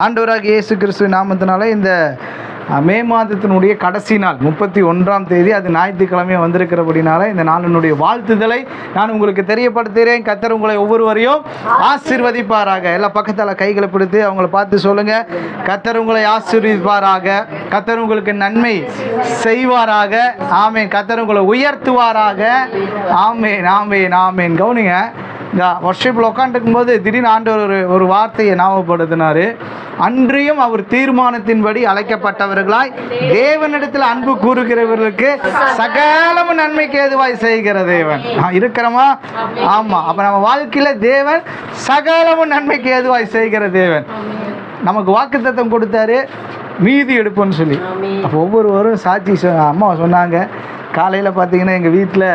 ஆண்டவராகிய இயேசு கிறிஸ்து நாமத்தினால இந்த மே மாதத்தினுடைய கடைசி நாள் 31ஆம் தேதி, அது ஞாயிற்றுக்கிழமை வந்திருக்கிறபடினால இந்த நாளினுடைய வாழ்த்துதலை நான் உங்களுக்கு தெரியப்படுத்துகிறேன். கர்த்தர் உங்களை ஒவ்வொருவரையும் ஆசீர்வதிப்பாராக. எல்லா பக்கத்தால் கைகளை பிடித்து அவங்கள பார்த்து சொல்லுங்க, கர்த்தர் உங்களை ஆசீர்வதிப்பாராக, கர்த்தர் உங்களுக்கு நன்மை செய்வாராக, ஆமேன். கர்த்தர் உங்களை உயர்த்துவாராக, ஆமேன் ஆமேன் ஆமேன். கவனிங்க, இந்த வர்ஷிப்பில் உட்காந்துருக்கும் போது திடீர்னு ஆண்டவர் ஒரு வார்த்தையை ஞாபகப்படுத்தினார். அன்றியும் அவர் தீர்மானத்தின்படி அழைக்கப்பட்டவர்களாய் தேவனிடத்தில் அன்பு கூறுகிறவர்களுக்கு சகலமும் நன்மைக்கு ஏதுவாய் செய்கிற தேவன் இருக்கிறோமா? ஆமாம். அப்போ நம்ம வாழ்க்கையில் தேவன் சகலமும் நன்மைக்கு ஏதுவாய் செய்கிற தேவன். நமக்கு வாக்குத்தத்தம் கொடுத்தாரு, மீதி எடுப்போன்னு சொல்லி. அப்போ ஒவ்வொருவரும் சாட்சி அம்மா சொன்னாங்க, காலையில் பார்த்தீங்கன்னா எங்கள் வீட்டில்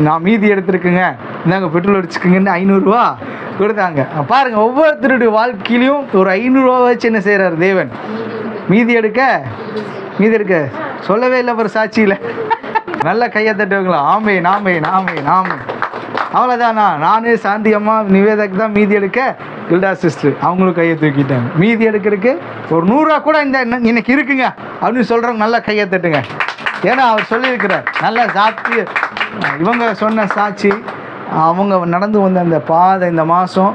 நான் மீதி எடுத்துருக்குங்க, இந்தாங்க பெட்ரோல் அடிச்சுக்குங்கன்னு 500 ரூபா கொடுத்தாங்க. பாருங்கள், ஒவ்வொருத்தருடைய வாழ்க்கையிலையும் ஒரு 500 ரூபா வச்சு என்ன செய்கிறார் தேவன்? மீதி எடுக்க சொல்லவே இல்லை ஒரு சாட்சியில். நல்ல கையை தட்டுவங்களா? ஆமே நாமே நாமே நாமே. அவ்வளோதானா? நானே சாந்தி அம்மா நிவேதாக்கு தான் மீதி எடுக்க, கில்டா சிஸ்டர் அவங்களும் கையை தூக்கிட்டாங்க. மீதி எடுக்கிறதுக்கு ஒரு 100 ரூபா கூட இந்த இன்னைக்கு இருக்குங்க அப்படின்னு சொல்கிறவங்க நல்லா கையை தட்டுங்க. ஏன்னா அவர் சொல்லியிருக்கிறார். நல்ல சாட்சி, இவங்க சொன்ன சாட்சி, அவங்க நடந்து வந்த அந்த பாதை இந்த மாதம்.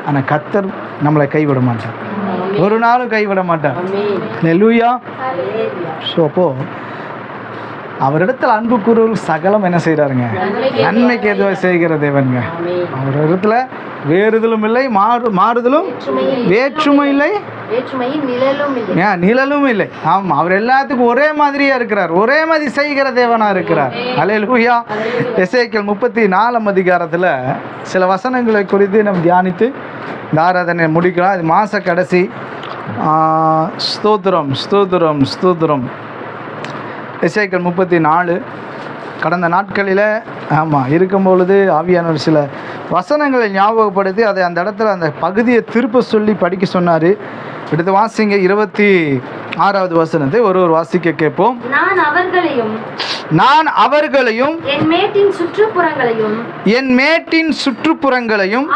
ஆனால் கர்த்தர் நம்மளை கைவிட மாட்டார், ஒரு நாளும் கைவிட மாட்டார். ஹல்லேலூயா. ஸோ அப்போது அவரிடத்தில் அன்பு கூறுவர்கள் சகலம் என்ன செய்கிறாருங்க? நன்மைக்கு எதுவாக செய்கிற தேவனுங்க. அவர் இடத்துல வேறுதலும் இல்லை, மாறுதலும் வேற்றுமை இல்லை, நிழலும் இல்லை. ஆமாம், அவர் எல்லாத்துக்கும் ஒரே மாதிரியாக இருக்கிறார், ஒரே மாதிரி செய்கிற தேவனாக இருக்கிறார். ஹல்லேலூயா. எசேக்கியேல் 34ஆம் அதிகாரத்தில் சில வசனங்களை குறித்து நம்ம தியானித்து இந்த ஆராதனை முடிக்கலாம். இது மாத கடைசி. ஸ்தோத்திரம் ஸ்தோத்திரம் ஸ்தோத்திரம். எசேக்கியேல் 34 கடந்த நாட்களில் இருக்கும்பொழுது ஆவியானவர் சில வசனங்களை ஞாபகப்படுத்தி அதை அந்த இடத்துல அந்த பகுதியை திருப்ப சொல்லி படிக்க சொன்னார். எடுத்து வாசிங்க 26வது வசனத்தை ஒரு வாசிக்க கேட்போம். நான் அவர்களையும் என் மேட்டின் சுற்றுப்புறங்களையும்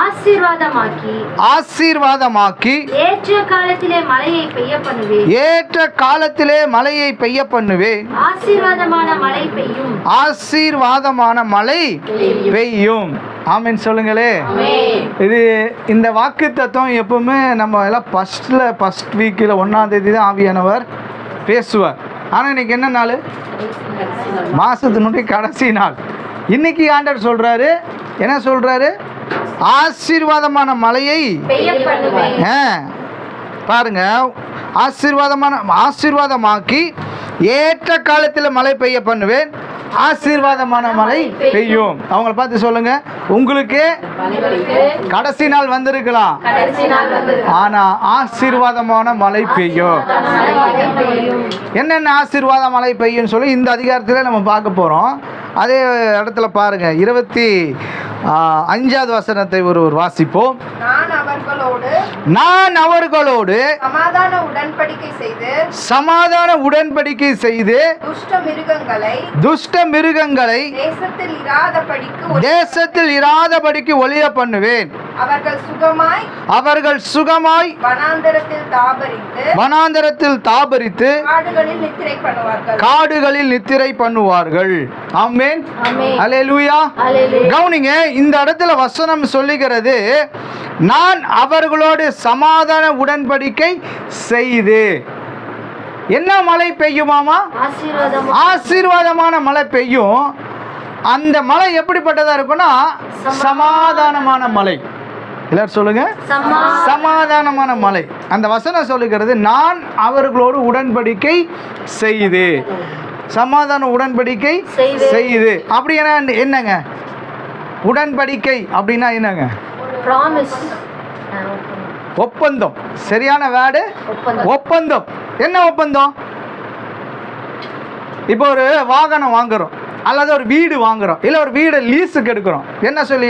ஆசீர்வாதமாக்கி ஏற்ற காலத்திலே மழையை பெய்ய பண்ணுவேன். ஆசீர்வாதமான மழை பெய்யும். ஆமீன் சொல்லுங்களே. இது இந்த வாக்கு தத்துவம் எப்பவுமே நம்ம எல்லாம் ஃபர்ஸ்ட் வீக்கில் 1ஆம் தேதி தான் ஆவியானவர் பேசுவார். ஆனால் இன்னைக்கு என்ன நாள்? மாசத்தினுடைய கடைசி நாள். இன்னைக்கு ஆண்டவர் சொல்றாரு, என்ன சொல்றாரு? ஆசீர்வாதமான மழையை பாருங்க, ஆசீர்வாதமாக்கி ஏற்ற காலத்தில் மழை பெய்ய பண்ணுவேன். ஆசீர்வாதமான மழை பெய்யும். அவங்கள பார்த்து சொல்லுங்க, உங்களுக்கு கடைசி நாள் வந்திருக்கலாம், ஆனா ஆசீர்வாதமான மழை பெய்யும். என்னென்ன ஆசீர்வாத மழை பெய்யும் சொல்லி இந்த அதிகாரத்தில் நம்ம பார்க்க போறோம். அதே இடத்துல பாருங்க 25வது வசனத்தை ஒரு வாசிப்போம். நான் அவர்களோடு சமாதான உடன்படிக்கை செய்து துஷ்ட மிருகங்களை தேசத்தில் இராதபடிக்கு ஒழிய பண்ணுவேன். அவர்கள் சுகமாய் வனாந்தரத்தில் தாபரித்து காடுகளில் நித்திரை பண்ணுவார்கள். ஆமென். அல்லேலூயா. கவனிங்க, இந்த இடத்துல வசனம் சொல்லுகிறது, நான் அவர்களோடு சமாதான உடன்படிக்கை செய்து. என்ன மழை பெய்யுமாமா? ஆசீர்வாதமான மழை பெய்யும். அந்த மழை எப்படிப்பட்டதா இருக்கும்னா சமாதானமான மழை. எல்லாரும் சொல்லுங்க, சமாதானமான மழை. அந்த வசனம் சொல்லுகிறது, நான் அவர்களோடு உடன்படிக்கை செய்து. சமாதான உடன்படிக்கை செய்து அப்படி என்னங்க? உடன்படிக்கை அப்படின்னா என்னங்க? ஒப்பந்தம். சரியான வேர்டு ஒப்பந்தம். என்ன ஒப்பந்தம்? இப்போ ஒரு வாகனம் வாங்குறோம், அல்லது ஒரு வீடு வாங்குறோம், இல்லை ஒரு வீடை லீஸுக்கு எடுக்கிறோம். என்ன சொல்லி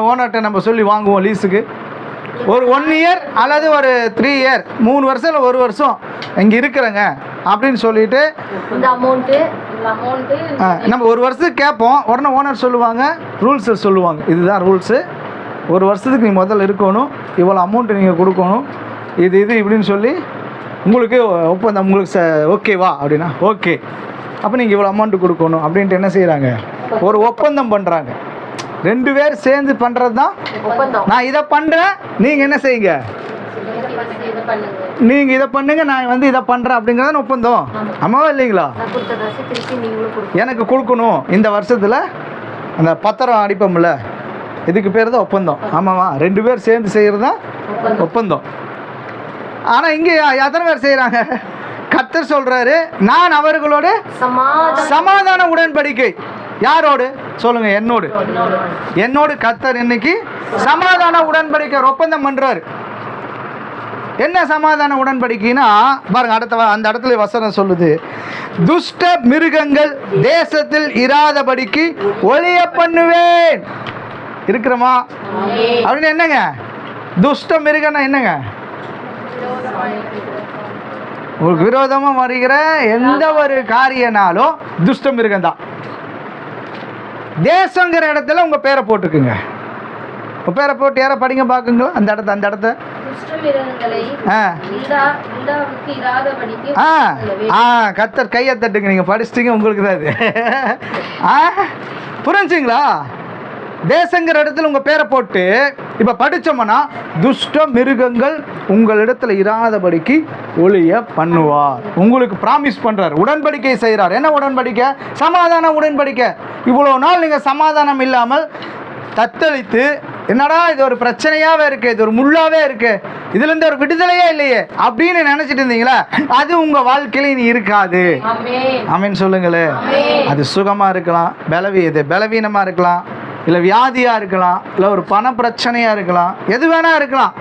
ஓனர்கிட்ட நம்ம சொல்லி வாங்குவோம் லீஸுக்கு? ஒரு 1 இயர் அல்லது ஒரு 3 இயர், 3 வருஷம் இல்லை 1 வருஷம் இங்கே இருக்கிறேங்க அப்படின்னு சொல்லிட்டு நம்ம 1 வருஷத்துக்கு கேட்போம். உடனே ஓனர் சொல்லுவாங்க, ரூல்ஸ் சொல்லுவாங்க, இதுதான் ரூல்ஸு, 1 வருஷத்துக்கு நீ முதல்ல இருக்கணும், இவ்வளோ அமௌண்ட்டு நீங்கள் கொடுக்கணும், இது இப்படின்னு சொல்லி உங்களுக்கு ஒப்பந்தம் உங்களுக்கு ஓகேவா அப்படின்னா ஓகே, அப்போ நீங்கள் இவ்வளோ அமௌண்ட்டு கொடுக்கணும் அப்படின்ட்டு என்ன செய்கிறாங்க, ஒரு ஒப்பந்தம் பண்ணுறாங்க. 2 பேர் சேர்ந்து பண்ணுறது தான் நான் இதை பண்ணுறேன், நீங்கள் என்ன செய்யுங்க, நீங்கள் இதை பண்ணுங்க, நான் இதை பண்ணுறேன் அப்படிங்கிறத ஒப்பந்தம். ஆமாவா இல்லைங்களா? எனக்கு கொடுக்கணும் இந்த வருஷத்தில் அந்த பத்திரம் அடிப்போம்ல, இதுக்கு பேர் தான் ஒப்பந்தம். ஆமாவா? 2 பேர் சேர்ந்து செய்கிறது தான் ஒப்பந்தம். ஆனால் இங்கே எத்தனை பேர் செய்கிறாங்க? கர்த்தர் சொல்கிறாரு, நான் அவர்களோடு சமாதான உடன்படிக்கை. யாரோடு சொல்லுங்க? என்னோடு கர்த்தர் இன்னைக்கு சமாதான உடன்படிக்கை ஒப்பந்தம் பண்றாரு. என்ன சமாதான உடன்படிக்கைனா பாருங்க, அந்த இடத்துல வசனம் சொல்லுது, துஷ்ட மிருகங்கள் தேசத்தில் இராதபடிக்கு ஒழிய பண்ணுவேன். இருக்கிறோமா அப்படின்னு? என்னங்க துஷ்ட மிருகம்னா என்னங்க? உங்களுக்கு விரோதமாக வருகிற எந்த ஒரு காரியனாலும் துஷ்ட மிருகம் தான். தேசங்கிற இடத்துல உங்கள் பேரை போட்டுக்குங்க. உங்கள் பேரை போட்டு யாரை படிங்க பார்க்குங்களா அந்த இடத்த கர்த்தர் கையை தட்டுங்க. நீங்கள் படிச்சிட்டீங்க, உங்களுக்கு தான் இது. புரிஞ்சுங்களா? தேசங்கிற இடத்துல உங்கள் பேரை போட்டு இப்போ படித்தோம்னா துஷ்ட மிருகங்கள் உங்களிடத்தில் இராதபடிக்கு ஒழிய பண்ணுவார். உங்களுக்கு ப்ராமிஸ் பண்ணுறார், உடன்படிக்கை செய்கிறார். என்ன உடன்படிக்கை? சமாதான உடன்படிக்கை. இவ்வளோ நாள் நீங்கள் சமாதானம் இல்லாமல் தத்தளித்து, என்னடா இது ஒரு பிரச்சனையாகவே இருக்குது, இது ஒரு முள்ளாகவே இருக்குது, இதுலேருந்து ஒரு விடுதலையே இல்லையே அப்படின்னு நினச்சிட்டு இருந்தீங்களா, அது உங்கள் வாழ்க்கையில இனி இருக்காது. ஆமீன் சொல்லுங்களே. அது சுகமாக இருக்கலாம், பலவீனமாக இருக்கலாம், இல்லை வியாதியாக இருக்கலாம், இல்லை ஒரு பண பிரச்சனையாக இருக்கலாம், எது வேணா இருக்கலாம்.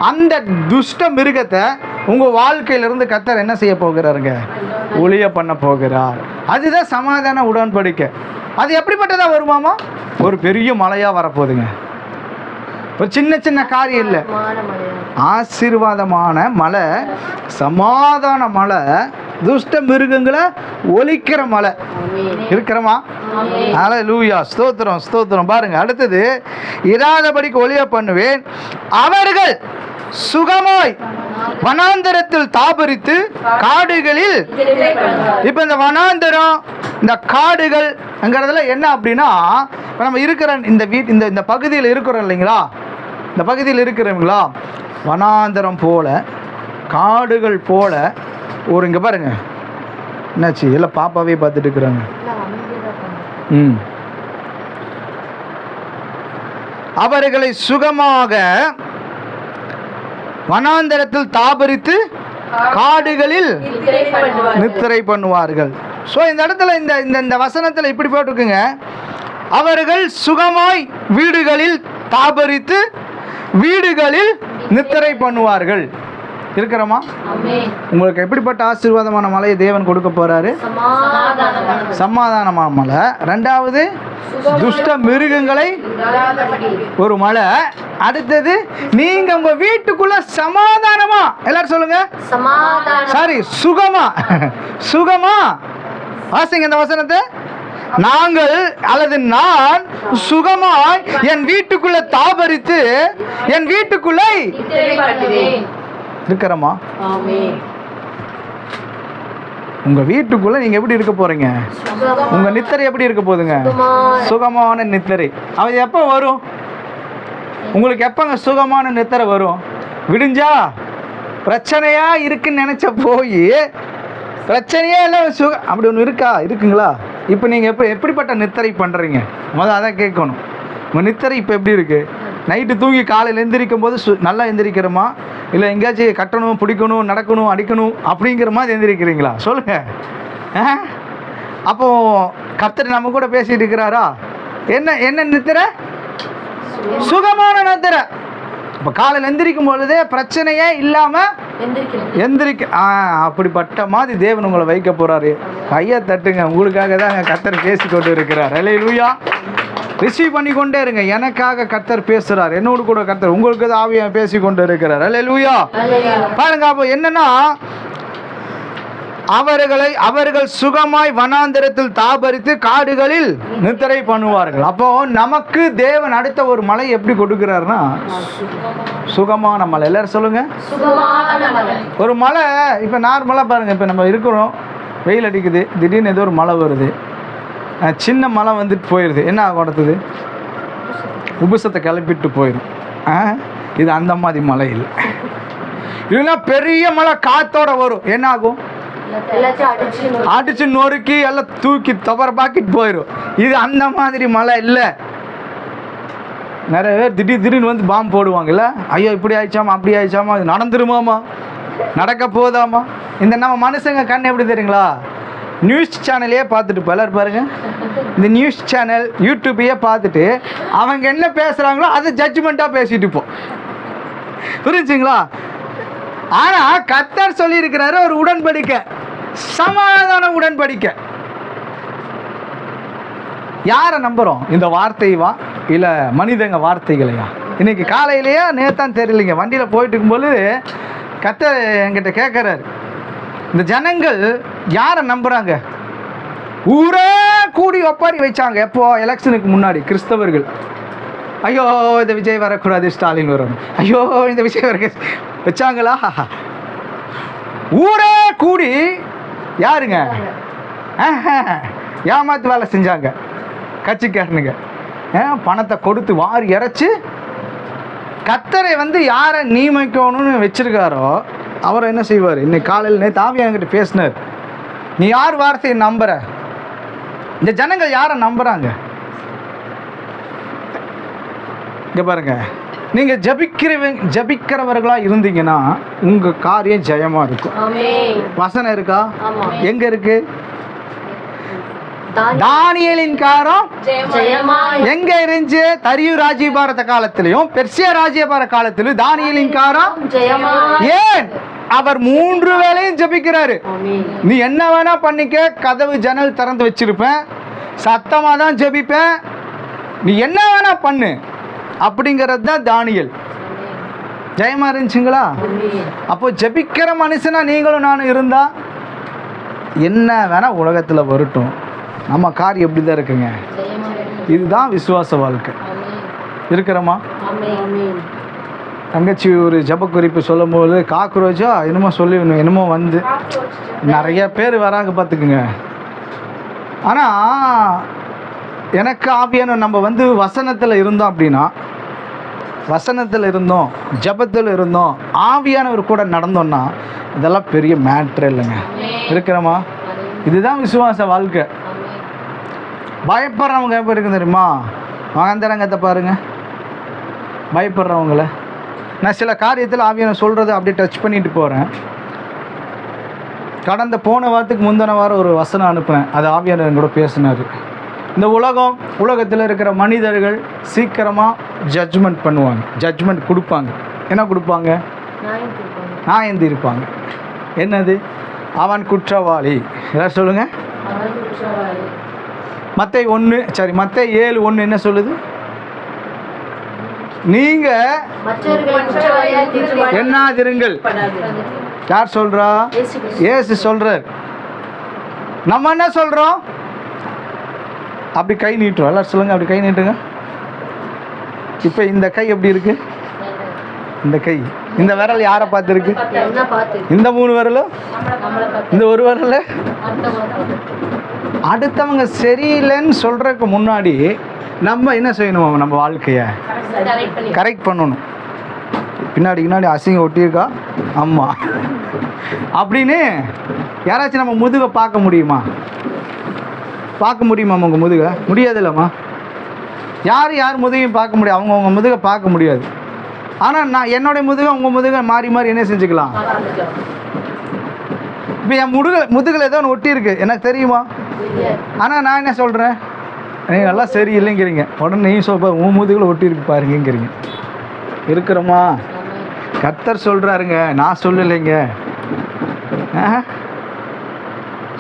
அந்த துஷ்ட மிருகத்தை உங்கள் வாழ்க்கையிலிருந்து கர்த்தர் என்ன செய்ய போகிறாருங்க? ஒழிய பண்ண போகிறார். அதுதான் சமாதான உடன்படிக்கை. அது எப்படிப்பட்டதாக வருமாமா? ஒரு பெரிய மலையாக வரப்போகுதுங்க. ஒரு சின்ன காரியம் இல்லை, ஆசீர்வாதமான மலை, சமாதான மலை, துஷ்ட மிருகங்களை ஒழிக்கிற மலை. இருக்கிறோமா? ஹல்லேலூயா, ஸ்தோத்திரம் ஸ்தோத்திரம். பாருங்க, அடுத்தது, இராதபடிக்கு ஒழிய பண்ணுவேன், அவர்கள் சுகமாய் வனாந்தரத்தில் தாபரித்து காடுகளில். இப்போ இந்த வனாந்தரம், இந்த காடுகள்ங்கிறதுல என்ன அப்படின்னா, இப்போ நம்ம இருக்கிற இந்த பகுதியில் இருக்கிறோம் இல்லைங்களா, இந்த பகுதியில் இருக்கிறவங்களா, வனாந்தரம் போல காடுகள் போல ஒரு, இங்கே பாருங்க என்னாச்சு, எல்லாம் பாப்பாவே பார்த்துட்டு இருக்கிறாங்க. அவர்களை சுகமாக வனாந்தரத்தில் தாபரித்து காடுகளில் நித்திரை பண்ணுவார்கள். ஸோ இந்த இடத்துல இந்த வசனத்தில் இப்படி போட்டிருக்குங்க, அவர்கள் சுகமாய் வீடுகளில் தாபரித்து வீடுகளில் நித்திரை பண்ணுவார்கள். இருக்கிறோமா? உங்களுக்கு எப்படிப்பட்ட ஆசீர்வாதமான மலையை தேவன் கொடுக்க போறாரு? சமாதானமான மலை. 2வது துஷ்ட மிருகங்களை ஒரு மலை. அடுத்தது, நீங்க உங்க வீட்டுக்குள்ள சமாதானமா, எல்லாரும் சொல்லுங்க, சுகமா வாசிங்க இந்த வசனத்தை. நாங்கள் அல்லது நான் சுகமாய் என் வீட்டுக்குள்ள தாபரித்து என் வீட்டுக்குள்ள இருக்கிறோமா? உங்க வீட்டுக்குள்ள நீங்க எப்படி இருக்க போறீங்க? உங்க நித்திரை எப்படி இருக்க போகுதுங்க? சுகமான நித்திரை. அது எப்போ வரும் உங்களுக்கு? எப்பங்க சுகமான நித்திரை வரும்? விடிஞ்சா பிரச்சனையா இருக்குன்னு நினைச்ச போய் பிரச்சனையே இல்லை, சுகம் அப்படி ஒன்று இருக்குங்களா? இப்போ நீங்கள் எப்படிப்பட்ட நித்திரை பண்ணுறீங்க? அதான் கேட்கணும். உங்கள் நித்திரை இப்போ எப்படி இருக்குது? நைட்டு தூங்கி காலையில் எந்திரிக்கும் போது நல்லா எந்திரிக்கிறோமா, இல்லை எங்கேயாச்சும் கட்டணும், பிடிக்கணும், நடக்கணும், அடிக்கணும் அப்படிங்கிற மாதிரி எந்திரிக்கிறீங்களா? சொல்லுங்கள். அப்போது கர்த்தர் நம்ம கூட பேசிகிட்டு இருக்கிறாரா? என்ன நித்திரை? சுகமான நித்திரை. இப்போ காலையில் எந்திரிக்கும் பொழுதே பிரச்சனையே இல்லாமல் அப்படிப்பட்ட மாதிரி தேவன் உங்களை வைக்க போகிறாரு. கையை தட்டுங்க, உங்களுக்காக தான் கர்த்தர் பேசிக்கொண்டு இருக்கிறார். ஹல்லேலூயா. ரிசீவ் பண்ணி கொண்டே இருங்க. எனக்காக கர்த்தர் பேசுகிறார், என்னோடு கூட கர்த்தர் உங்களுக்கு தான் ஆவியாக பேசி கொண்டு இருக்கிறார். ஹல்லேலூயா. பாருங்க, அப்போ என்னன்னா, அவர்கள் சுகமாய் வனாந்திரத்தில் தாபரித்து காடுகளில் நித்திரை பண்ணுவார்கள். அப்போ நமக்கு தேவன் அடுத்த ஒரு மலை எப்படி கொடுக்கிறாருன்னா சுகமான மலை. எல்லாரும் சொல்லுங்க, ஒரு மலை. இப்போ நார்மலாக பாருங்க, இப்போ நம்ம இருக்கிறோம், வெயில் அடிக்குது, திடீர்னு ஏதோ ஒரு மழை வருது, சின்ன மழை வந்துட்டு போயிடுது, என்ன ஆகும்? அடுத்தது உபசத்தை கிளப்பிட்டு போயிடும். இது அந்த மாதிரி மழை இல்லை. இல்லைன்னா பெரிய மழை காத்தோட வரும், என்ன ஆகும்? அடிச்சு நொறுக்கி எல்லாம் தூக்கி பாக்கிட்டு போயிடும். இது அந்த மாதிரி மழை இல்லை. நிறைய பேர் திடீர்னு வந்து பாம்பு போடுவாங்கல்ல, ஐயோ இப்படி ஆயிடுச்சாமா, அப்படி ஆயிடுச்சாமா, இது நடந்துருமாமா, நடக்க போதாமா. இந்த நம்ம மனுஷங்க கண் எப்படி தெரியுங்களா? நியூஸ் சேனலையே பார்த்துட்டு பலர் பாருங்க, இந்த நியூஸ் சேனல் யூடியூப்பையே பார்த்துட்டு அவங்க என்ன பேசுகிறாங்களோ அதை ஜட்ஜ்மெண்ட்டாக பேசிட்டு போ, புரிஞ்சுங்களா? ஆனால் கர்த்தர் சொல்லியிருக்கிறாரு ஒரு உடன்படிக்கை, சமாதான உடன்படிக்கை. யாரை நம்புகிறோம்? இந்த வார்த்தைவா இல்லை மனிதங்க வார்த்தைகளையா? இன்னைக்கு காலையிலேயே நேத்தான் தெரியலைங்க, வண்டியில் போயிட்டு இருக்கும்போது கர்த்தர் என்கிட்ட கேட்குறாரு, இந்த ஜனங்கள் யாரை நம்புகிறாங்க? ஊரே கூடி ஒப்பாரி வச்சாங்க. எப்போ? எலெக்ஷனுக்கு முன்னாடி கிறிஸ்தவர்கள். ஐயோ இந்த விஜய் வரக்கூடாது, ஸ்டாலின் வரணும், ஐயோ இந்த விஜய் வர வச்சாங்களா? ஊரே கூடி யாருங்க ஏமாத்து வேலை செஞ்சாங்க கட்சிக்காரனுங்க. பணத்தை கொடுத்து வாரி இறைச்சி கர்த்தரை வந்து யாரை நியமிக்கணும்னு வச்சிருக்காரோ அவரை என்ன செய்வார்? இன்னைக்கு காலையில் நேற்று ஆவியான்கிட்ட பேசினார், நீ யார் வார்த்தையை நம்புற? இந்த ஜனங்கள் யாரை நம்புறாங்க? இங்க பாருங்க, நீங்க ஜபிக்கிறவர்களா இருந்தீங்கன்னா உங்க காரியம் ஜெயமா இருக்கும். வசனம் இருக்கா? எங்க இருக்கு? தானியேலின் காரம் எங்க இருந்துச்சு? தரியு ராஜ்யபாரத காலத்திலையும் பெர்சியா ராஜ்யபார காலத்திலும் தானியேலின் காரம். ஏன்? அவர் 3 வேளையும் ஜபிக்கிறாரு. நீ என்ன வேணா பண்ணிக்க, கதவு ஜன்னல் திறந்து வச்சிருப்பேன், சத்தமா தான் ஜபிப்பேன், நீ என்ன வேணா பண்ணு அப்படிங்கிறது தான் தானியேல். ஜெயமா இருந்துச்சுங்களா? அப்போ ஜபிக்கிற மனுஷனா நீங்களும் நானும் இருந்தா என்ன வேணா உலகத்துல வரட்டும், நம்ம காரியம் எப்படி தான் இருக்குங்க. இதுதான் விசுவாச வாழ்க்கை. இருக்கிறோமா? தங்கச்சி ஒரு ஜப குறிப்பு சொல்லும் போது காக்ரோச்சா என்னமோ சொல்லி என்னமோ வந்து நிறைய பேர் வராங்க பார்த்துக்குங்க. ஆனால் எனக்கு ஆவியான நம்ம வந்து வசனத்தில் இருந்தோம் அப்படின்னா, வசனத்தில் இருந்தோம், ஜபத்தில் இருந்தோம், ஆவியானவர் கூட நடந்தோம்னா இதெல்லாம் பெரிய மேட்ரு இல்லைங்க. இருக்கிறோமா? இதுதான் விசுவாச வாழ்க்கை. பயப்படுறவங்க எப்போ இருக்கு தெரியுமா? அந்தரங்கத்தை பாருங்க, பயப்படுறவங்கள நான் சில காரியத்தில் ஆவியான சொல்கிறத அப்படியே டச் பண்ணிட்டு போகிறேன். போன வாரத்துக்கு முந்தின வாரம் ஒரு வசனம் அனுப்புனேன், அது ஆவியான கூட பேசினார். இந்த உலகத்தில் இருக்கிற மனிதர்கள் சீக்கிரமாக ஜட்ஜ்மெண்ட் பண்ணுவாங்க, ஜட்ஜ்மெண்ட் கொடுப்பாங்க. என்ன கொடுப்பாங்க? நியாயம் தீர்ப்பாங்க. என்னது? அவன் குற்றவாளி. எல்லாரும் சொல்லுங்க. மத்தேயு 7:1 என்ன சொல்லுது? நீங்க எண்ணாதிருங்கள். யார் சொல்றா? இயேசு சொல்றார். நம்ம என்ன சொல்றோம்? அப்படி கை நீட்டுறோம். எல்லாரும் சொல்லுங்க, அப்படி கை நீட்டுங்க. இப்ப இந்த கை எப்படி இருக்கு? இந்த கை, இந்த விரல் யாரை பார்த்து இருக்கு? இந்த 3 விரலும், இந்த ஒரு விரல். அடுத்தவங்க சரியில்லைன்னு சொல்றதுக்கு முன்னாடி நம்ம என்ன செய்யணும்? நம்ம வாழ்க்கையை கரெக்ட் பண்ணணும். பின்னாடி அசிங்கம் ஒட்டியிருக்கா அம்மா அப்படின்னு யாராச்சும் நம்ம முதுகை பார்க்க முடியுமா? உங்கள் முதுகை? முடியாது இல்லைம்மா. யார் முதுகையும் பார்க்க முடியாது, அவங்கவுங்க முதுகை பார்க்க முடியாது. ஆனால் நான் என்னுடைய முதுகை உங்கள் முதுகை மாறி என்ன செஞ்சுக்கலாம். இப்போ என் முதுகில் ஏதோ ஒன்று ஒட்டி இருக்கு, எனக்கு தெரியுமா? ஆனால் நான் என்ன சொல்கிறேன்? நீங்கள் நல்லா சரி இல்லைங்கிறீங்க, உடனே நீ சொல்ல உன் முதுகில் ஒட்டி இருக்கு பாருங்கிறீங்க. இருக்கிறோமா? கர்த்தர் சொல்கிறாருங்க, நான் சொல்லலைங்க.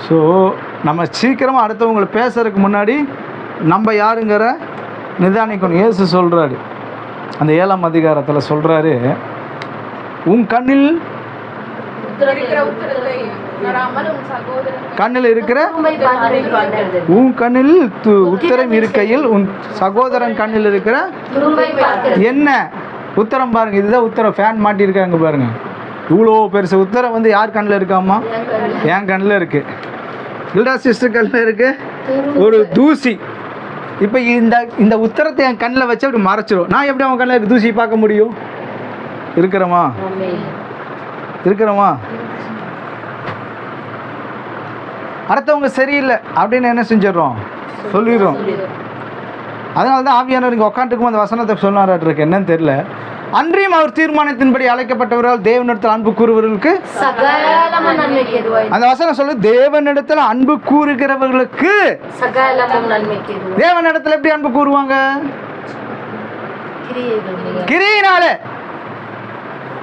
ஸோ நம்ம சீக்கிரமாக அடுத்தவங்களை பேசுறதுக்கு முன்னாடி நம்ம யாருங்கிற நிதானிக்கணும். இயேசு சொல்கிறாரு, அந்த 7ஆம் அதிகாரத்தில் சொல்கிறாரு, உன் கண்ணில் கண்ணில் இருக்கிற உன் கண்ணில் உத்தரம் இருக்கையில் உன் சகோதரன் கண்ணில் இருக்கிற என்ன உத்தரம் பாருங்க. இதுதான் உத்தரம். ஃபேன் மாட்டியிருக்காங்க பாருங்க. இவ்வளோ பெருசு உத்தரம் வந்து யார் கண்ணில் இருக்காமா? என் கண்ணில் இருக்கு. இல்லடா சிஸ்டர் கண்ணில் இருக்கு ஒரு தூசி. இப்போ இந்த உத்தரத்தை என் கண்ணில் வச்சு அப்படி மறைச்சிடும். நான் எப்படி அவன் கண்ணில் இருக்க தூசி பார்க்க முடியும்? இருக்கிறோமா? அடுத்தவங்க சரியில்லை அப்படின்னு என்ன செஞ்சிடறோம்? சொல்லிடுறோம். அதனால தான் ஆவியானவர் இங்கே உட்காந்துக்கும் அந்த வசனத்தை சொன்னாராட்டு இருக்கு. என்னன்னு தெரியல. அன்றியும் அவர் தீர்மானத்தின்படி அழைக்கப்பட்டவர்கள் தேவனிடத்தில் அன்பு கூறுவர்களுக்கு அந்த வசனம் சொல்லு. தேவனிடத்தில் அன்பு கூறுகிறவர்களுக்கு தேவனிடத்தில் எப்படி அன்பு கூறுவாங்க? கிரியினாலே.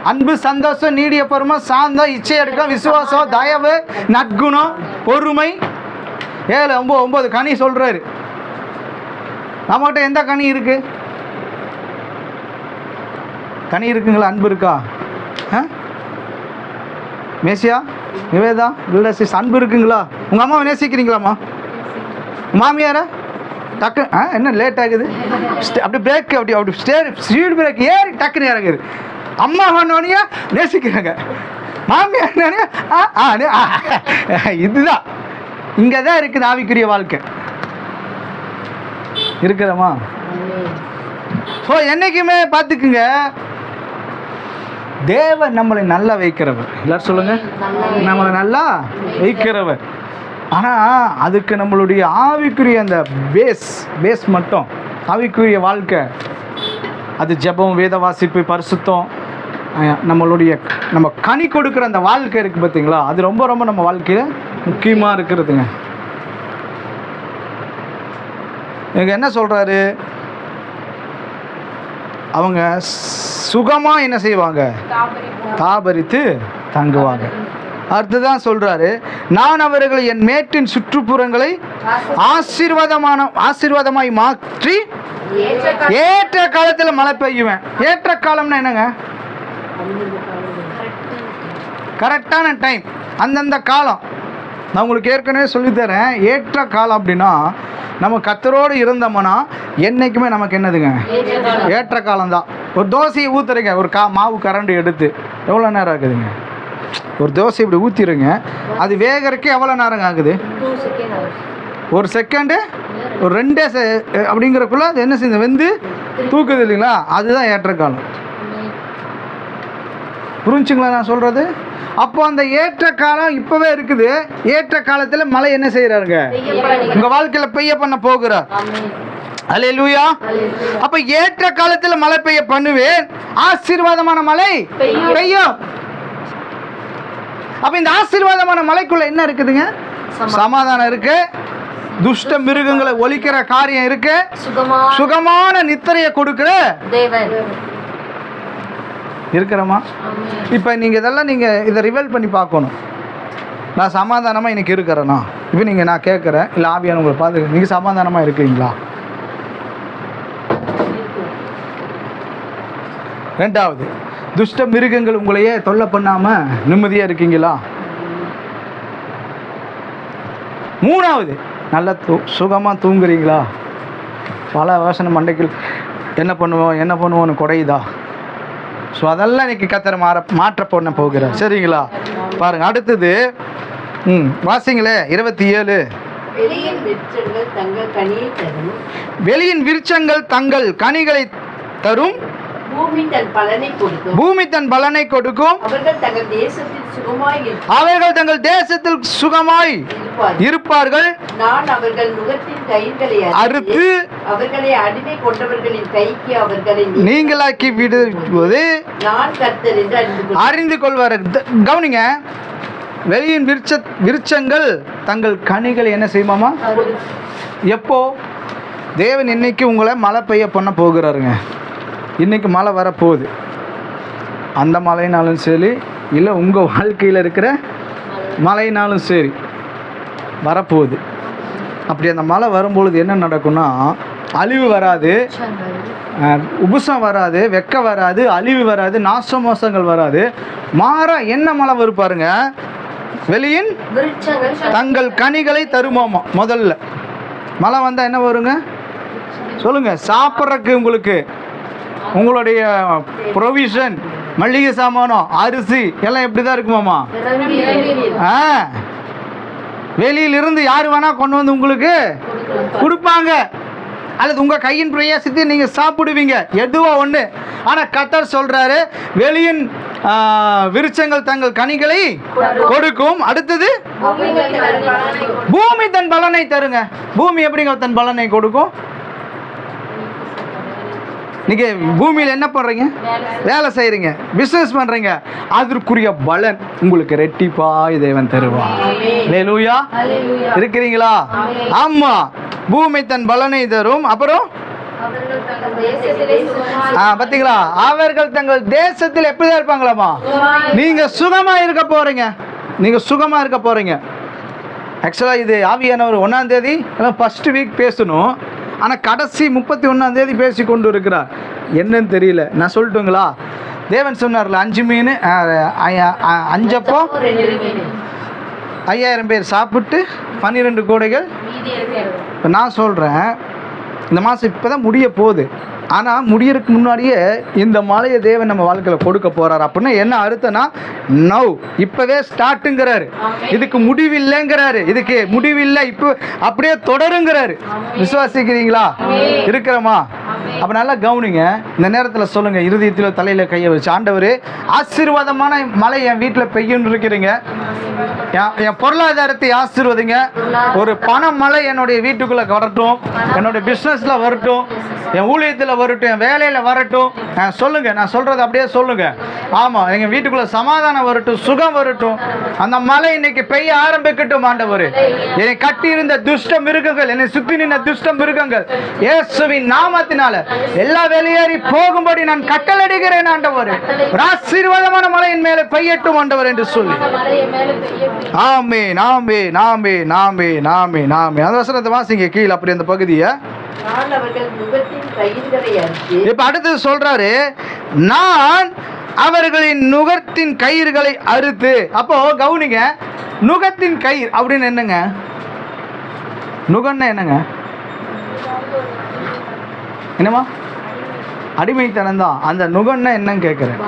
அன்பு, சந்தோஷம், நீடிய பொறுமை, சாந்தம், இச்சை அடக்கம், விசுவாசம், தயவு, நற்குணம், பொறுமை. 7, 9 கனி சொல்றாரு. நம்மகிட்ட எந்த கனி இருக்கு? கனி இருக்குங்களா? அன்பு இருக்கா? மேசியா, நிவேதா, குல்டாசிஸ் அன்பு இருக்குங்களா? உங்க அம்மாவை நேசிக்கிறீங்களாம்மா? மாமியார டக்கு என்ன லேட் ஆகுது? அப்படி பிரேக் அப்படி ஸ்பீட் பிரேக் ஏறி டக்குன்னு இறங்குது. அம்மா பண்ணோனியா நேசிக்கிறாங்க, மாமியார் இதுதான் இங்கே தான் இருக்குது ஆவிக்குரிய வாழ்க்கை. இருக்கிறோமா? ஸோ என்றைக்குமே பார்த்துக்குங்க, தேவன் நம்மளை நல்லா வைக்கிறவர். எல்லாரும் சொல்லுங்க, நம்மளை நல்லா வைக்கிறவர். ஆனால் அதுக்கு நம்மளுடைய ஆவிக்குரிய அந்த பேஸ் மட்டும் ஆவிக்குரிய வாழ்க்கை, அது ஜெபம், வேத வாசிப்பு, பரிசுத்தம், நம்ம கனி கொடுக்குற அந்த வாழ்க்கை இருக்குது பார்த்தீங்களா, அது ரொம்ப ரொம்ப நம்ம வாழ்க்கையில் முக்கியமாக இருக்கிறதுங்க. இங்க என்ன சொல்கிறாரு? அவங்க சுகமாக என்ன செய்வாங்க? தாபரித்து தங்குவாங்க. அடுத்துதான் சொல்றாரு, நான் அவர்களை என் மேட்டின் சுற்றுப்புறங்களை ஆசீர்வாதமாய் மாற்றி ஏற்ற காலத்தில் மழை பெய்யுவேன். ஏற்ற காலம்னா என்னங்க? கரெக்டான டைம், அந்தந்த காலம். நான் உங்களுக்கு ஏற்கனவே சொல்லித்தரேன். ஏற்ற காலம் அப்படின்னா நம்ம கர்த்தரோடு இருந்தோம்னா என்றைக்குமே நமக்கு என்னதுங்க? ஏற்ற காலம்தான். ஒரு தோசையை ஊற்றுறீங்க, ஒரு மாவு கரண்டு எடுத்து எவ்வளோ நேரம் ஆகுதுங்க? ஒரு தோசை இப்படி ஊற்றிடுங்க, அது வேகறதுக்கு எவ்வளோ நேரம் ஆகுது? 1 செகண்டு, ஒரு 2 அப்படிங்கிறக்குள்ள அது என்ன செய்யுது? வெந்து தூக்குது இல்லைங்களா? அதுதான் ஏற்ற காலம். புரிஞ்சுங்களா நான் சொல்கிறது? அப்போ அந்த ஏற்ற காலம் இப்போவே இருக்குது. ஏற்ற காலத்தில் மழை என்ன செய்கிறாருங்க? உங்கள் வாழ்க்கையில் பெய்ய பண்ண போகிறார். அல்லேலூயா. அப்போ ஏற்ற காலத்தில் மழை பெய்ய பண்ணுவேன், ஆசீர்வாதமான மழை பெய்யும். அப்போ இந்த ஆசீர்வாதமான மழைக்குள்ள என்ன இருக்குதுங்க? சமாதானம் இருக்கு, துஷ்ட மிருகங்களை ஒழிக்கிற காரியம் இருக்கு, சுகமான நித்திரையை கொடுக்கிற தேவன் இருக்கிறோமா? இப்போ நீங்கள் இதெல்லாம் இதை ரிவல் பண்ணி பார்க்கணும். நான் சமாதானமாக இன்னைக்கு இருக்கிறேன்னா, இப்போ நான் கேட்குறேன், இல்லை ஆவியான உங்களை பார்த்து நீங்கள் சமாதானமாக இருக்கிறீங்களா? ரெண்டாவது, துஷ்ட மிருகங்கள் உங்களையே தொல்லை பண்ணாமல் நிம்மதியாக இருக்கீங்களா? மூணாவது, நல்லா சுகமாக தூங்குறீங்களா? பல யோசனை மண்டைக்கு என்ன பண்ணுவோன்னு குறையுதா? ஸோ அதெல்லாம் இன்னைக்கு கர்த்தர் மாற்ற பண்ண போகிறார். சரிங்களா? பாருங்க, அடுத்தது வாசிங்களே 27. வெளியின் விருட்சங்கள் தங்கள் கனிகளை தரும், பூமி தன் பலனை கொடுக்கும், அவர்கள் தங்கள் தேசத்தில் சுகமாய் இருப்பார்கள். நான் அவர்கள் நுகத்தின் கயிறுகளை அறுத்து அவர்களை அடிமை கொண்டவர்களின் கைக்கு அவர்களை நீங்களாக்கி விடுவது நான் கர்த்தர் என்று அறிந்து கொள்வார்கள். கவனிங்க, வெளியின் விருட்சங்கள் தங்கள் கனிகளை என்ன செய்யுமாமா? எப்போ? தேவன் இன்னைக்கு உங்களை மழை பெய்ய பண்ண போகிறாருங்க. இன்னைக்கு மழை வரப்போகுது. அந்த மழைனாலும் சரி, இல்லை உங்கள் வாழ்க்கையில் இருக்கிற மழைனாலும் சரி வரப்போகுது. அப்படி அந்த மழை வரும்பொழுது என்ன நடக்கும்னா, அழிவு வராது, உபுசம் வராது, வெக்க வராது, அழிவு வராது, நாச மோசங்கள் வராது. மாறா என்ன மழை வரும் பாருங்க, வெளியின் தங்கள் கனிகளை தருமாமா. முதல்ல மழை வந்தால் என்ன வருங்க சொல்லுங்க? சாப்பிட்றதுக்கு உங்களுக்கு உங்களுடைய ப்ரொவிஷன், மளிகை சாமானம், அரிசி எல்லாம் எப்படி தான் இருக்குமாமா? வெளியிலிருந்து யார் வேணா கொண்டு வந்து உங்களுக்கு கொடுப்பாங்க, அல்லது உங்கள் கையின் பிரயாசத்தை நீங்கள் சாப்பிடுவீங்க, எதுவோ ஒன்று. ஆனால் கர்த்தர் சொல்கிறாரு, வெளியின் விருட்சங்கள் தங்கள் கனிகளை கொடுக்கும். அடுத்தது பூமி தன் பலனை தருங்க. பூமி எப்படிங்க தன் பலனை கொடுக்கும்? நீங்கள் பூமியில் என்ன பண்ணுறீங்க? வேலை செய்கிறீங்க, பிஸ்னஸ் பண்ணுறீங்க, அதற்குரிய பலன் உங்களுக்கு ரெட்டிப்பாய் தேவன் தருவான். அல்லேலூயா. இருக்கிறீங்களா? ஆமாம், பூமி தன் பலனை தரும். அப்புறம் பார்த்தீங்களா, அவர்கள் தங்கள் தேசத்தில் எப்படிதான் இருப்பாங்களாமா? நீங்கள் சுகமாக இருக்க போகிறீங்க, நீங்கள் சுகமாக இருக்க போகிறீங்க. ஆக்சுவலாக இது ஆவியானவர் 1ஆம் தேதி ஃபஸ்ட்டு வீக் பேசணும், ஆனால் கடைசி 31ஆம் தேதி பேசி கொண்டு இருக்கிறார். என்னன்னு தெரியல. நான் சொல்லட்டுங்களா? தேவன் சொன்னார்ல, 5 மீன் 5 அப்போ 5000 பேர் சாப்பிட்டு 12 கோடைகள். இப்போ நான் சொல்கிறேன், இந்த மாதம் இப்போ தான் முடிய போகுது, ஆனால் முடியறதுக்கு முன்னாடியே இந்த மழையை தேவன் நம்ம வாழ்க்கையில் கொடுக்க போகிறார். அப்படின்னா என்ன அர்த்தம்னா, நவ் இப்போவே ஸ்டார்ட்டுங்கிறாரு, இதுக்கு முடிவில்லைங்கிறாரு, இதுக்கு முடிவில்லை, இப்போ அப்படியே தொடருங்கிறாரு. விசுவாசிக்கிறீங்களா? இருக்கிறோமா? அப்போ நல்லா கவனிங்க. இந்த நேரத்தில் சொல்லுங்கள், இருதயத்தில் தலையில் கையை வச்சு, ஆண்டவர் ஆசீர்வாதமான மழை என் வீட்டில் பெய்யுன்னு இருக்கிறீங்க, என் பொருளாதாரத்தை ஆசீர்வதிங்க, ஒரு பண மழை என்னுடைய வீட்டுக்குள்ளே வரட்டும், என்னுடைய பிஸ்னஸில் வரட்டும், என் ஊழியத்தில் வரட்டும், என் வேலையில் வரட்டும். சொல்லுங்க, நான் சொல்றது அப்படியே சொல்லுங்க. ஆமாம், எங்கள் வீட்டுக்குள்ள சமாதானம் வரட்டும், சுகம் வரட்டும், அந்த மழை இன்னைக்கு பெய்ய ஆரம்பிக்கட்டும். ஆண்டவர், என்னை கட்டி இருந்த துஷ்ட மிருகங்கள், என்னை சுற்றி நின்ற துஷ்ட மிருகங்கள் இயேசுவின் நாமத்தினால எல்லா வெளியேறி போகும்படி நான் கட்டளையிடுகிறேன். ஆண்டவர், ஆசீர்வாதமான மழை என் மேலே பெய்யட்டும் ஆண்டவர் என்று சொல்லி. ஆமென், ஆமென், ஆமென், ஆமென், ஆமென், ஆமென். அந்த வசனத்தை வாசிங்க கீழே, அப்படி அந்த பகுதியை. இப்ப அடுத்தது சொல்றாரு, நான் அவர்களின் நுகத்தின் கயிறுகளை அறுத்து. அப்போ கவுனிங்க, நுகத்தின் கயிறு அப்படின்னு என்னங்க? நுகன்னா என்னங்க? என்னமா? அடிமைத்தனம் தான். அந்த நுகன்னா என்னன்னு கேட்குறேன்.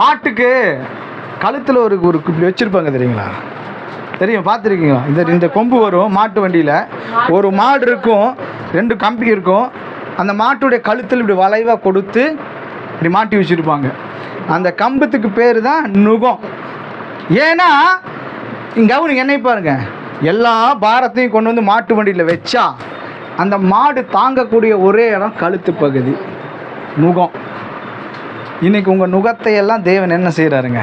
மாட்டுக்கு கழுத்தில் ஒரு இப்படி வச்சிருப்பாங்க, தெரியுங்களா? தெரியும், பார்த்துருக்கீங்களா? இந்த கொம்பு வரும் மாட்டு வண்டியில், ஒரு மாடு இருக்கும், 2 கம்பி இருக்கும், அந்த மாட்டுடைய கழுத்தில் இப்படி வளைவாக கொடுத்து இப்படி மாட்டி வச்சுருப்பாங்க. அந்த கம்பத்துக்கு பேர் தான் நுகம். ஏன்னா இங்கே அவனுக்கு என்னை பாருங்க, எல்லா பாரத்தையும் கொண்டு வந்து மாட்டு வண்டியில் வச்சா அந்த மாடு தாங்கக்கூடிய ஒரே இடம் கழுத்து பகுதி, நுகம். இன்னைக்கு உங்கள் நுகத்தை எல்லாம் தேவன் என்ன செய்கிறாருங்க?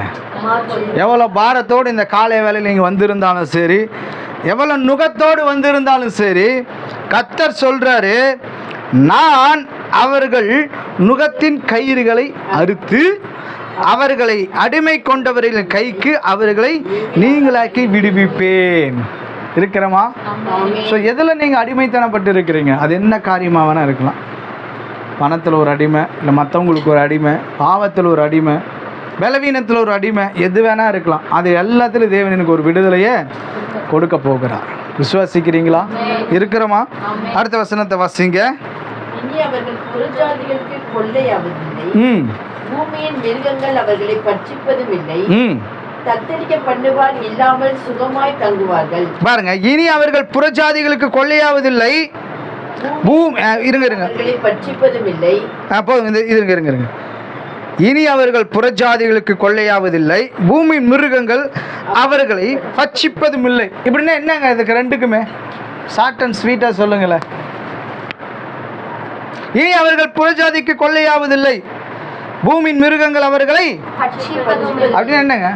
எவ்வளோ பாரத்தோடு இந்த காலை வேலையில் நீங்கள் வந்திருந்தாலும் சரி, எவ்வளோ நுகத்தோடு வந்திருந்தாலும் சரி, கர்த்தர் சொல்கிறாரு, நான் அவர்கள் நுகத்தின் கயிறுகளை அறுத்து அவர்களை அடிமை கொண்டவர்களின் கைக்கு அவர்களை நீங்களாக்கி விடுவிப்பேன். இருக்கிறோமா? ஸோ எதில் நீங்கள் அடிமைத்தனப்பட்டு இருக்கிறீங்க? அது என்ன காரியமாக வேணால் இருக்கலாம். பணத்தில் ஒரு அடிமை, இல்லை மற்றவங்களுக்கு ஒரு அடிமை, பாவத்தில் ஒரு அடிமை, பலவீனத்தில் ஒரு அடிமை, எது வேணா இருக்கலாம். அது எல்லாத்திலும் தேவன் எனக்கு ஒரு விடுதலையை கொடுக்க போகிறார். விசுவாசிக்கிறீங்களா? இருக்கிறோமா? அடுத்த வசனத்தை வாசிங்க. பூமியின் மிருகங்கள் அவர்களை பட்சிப்பதும் இல்லை, தத்தளிக்க பண்ணுவார் இல்லாமல் சுகமாய் தங்குவார்கள். பாருங்க, இனி அவர்கள் புறஜாதிகளுக்கு கொள்ளையாவதில்லை, பட்சிப்பதும் இல்லை. இருங்க, இனி அவர்கள் புறஜாதிகளுக்கு கொள்ளையாவதில்லை, பூமி மிருகங்கள் அவர்களை பட்சிப்பதும் இல்லை. இப்படின்னா என்னங்க? இதுக்கு ரெண்டுக்குமே ஷார்ட் அண்ட் ஸ்வீட்டா சொல்லுங்களேன். இனி அவர்கள் புறஜாதிக்கு கொள்ளையாவதில்லை, பூமியின் மிருகங்கள் அவர்களை அப்படின்னு என்னங்க?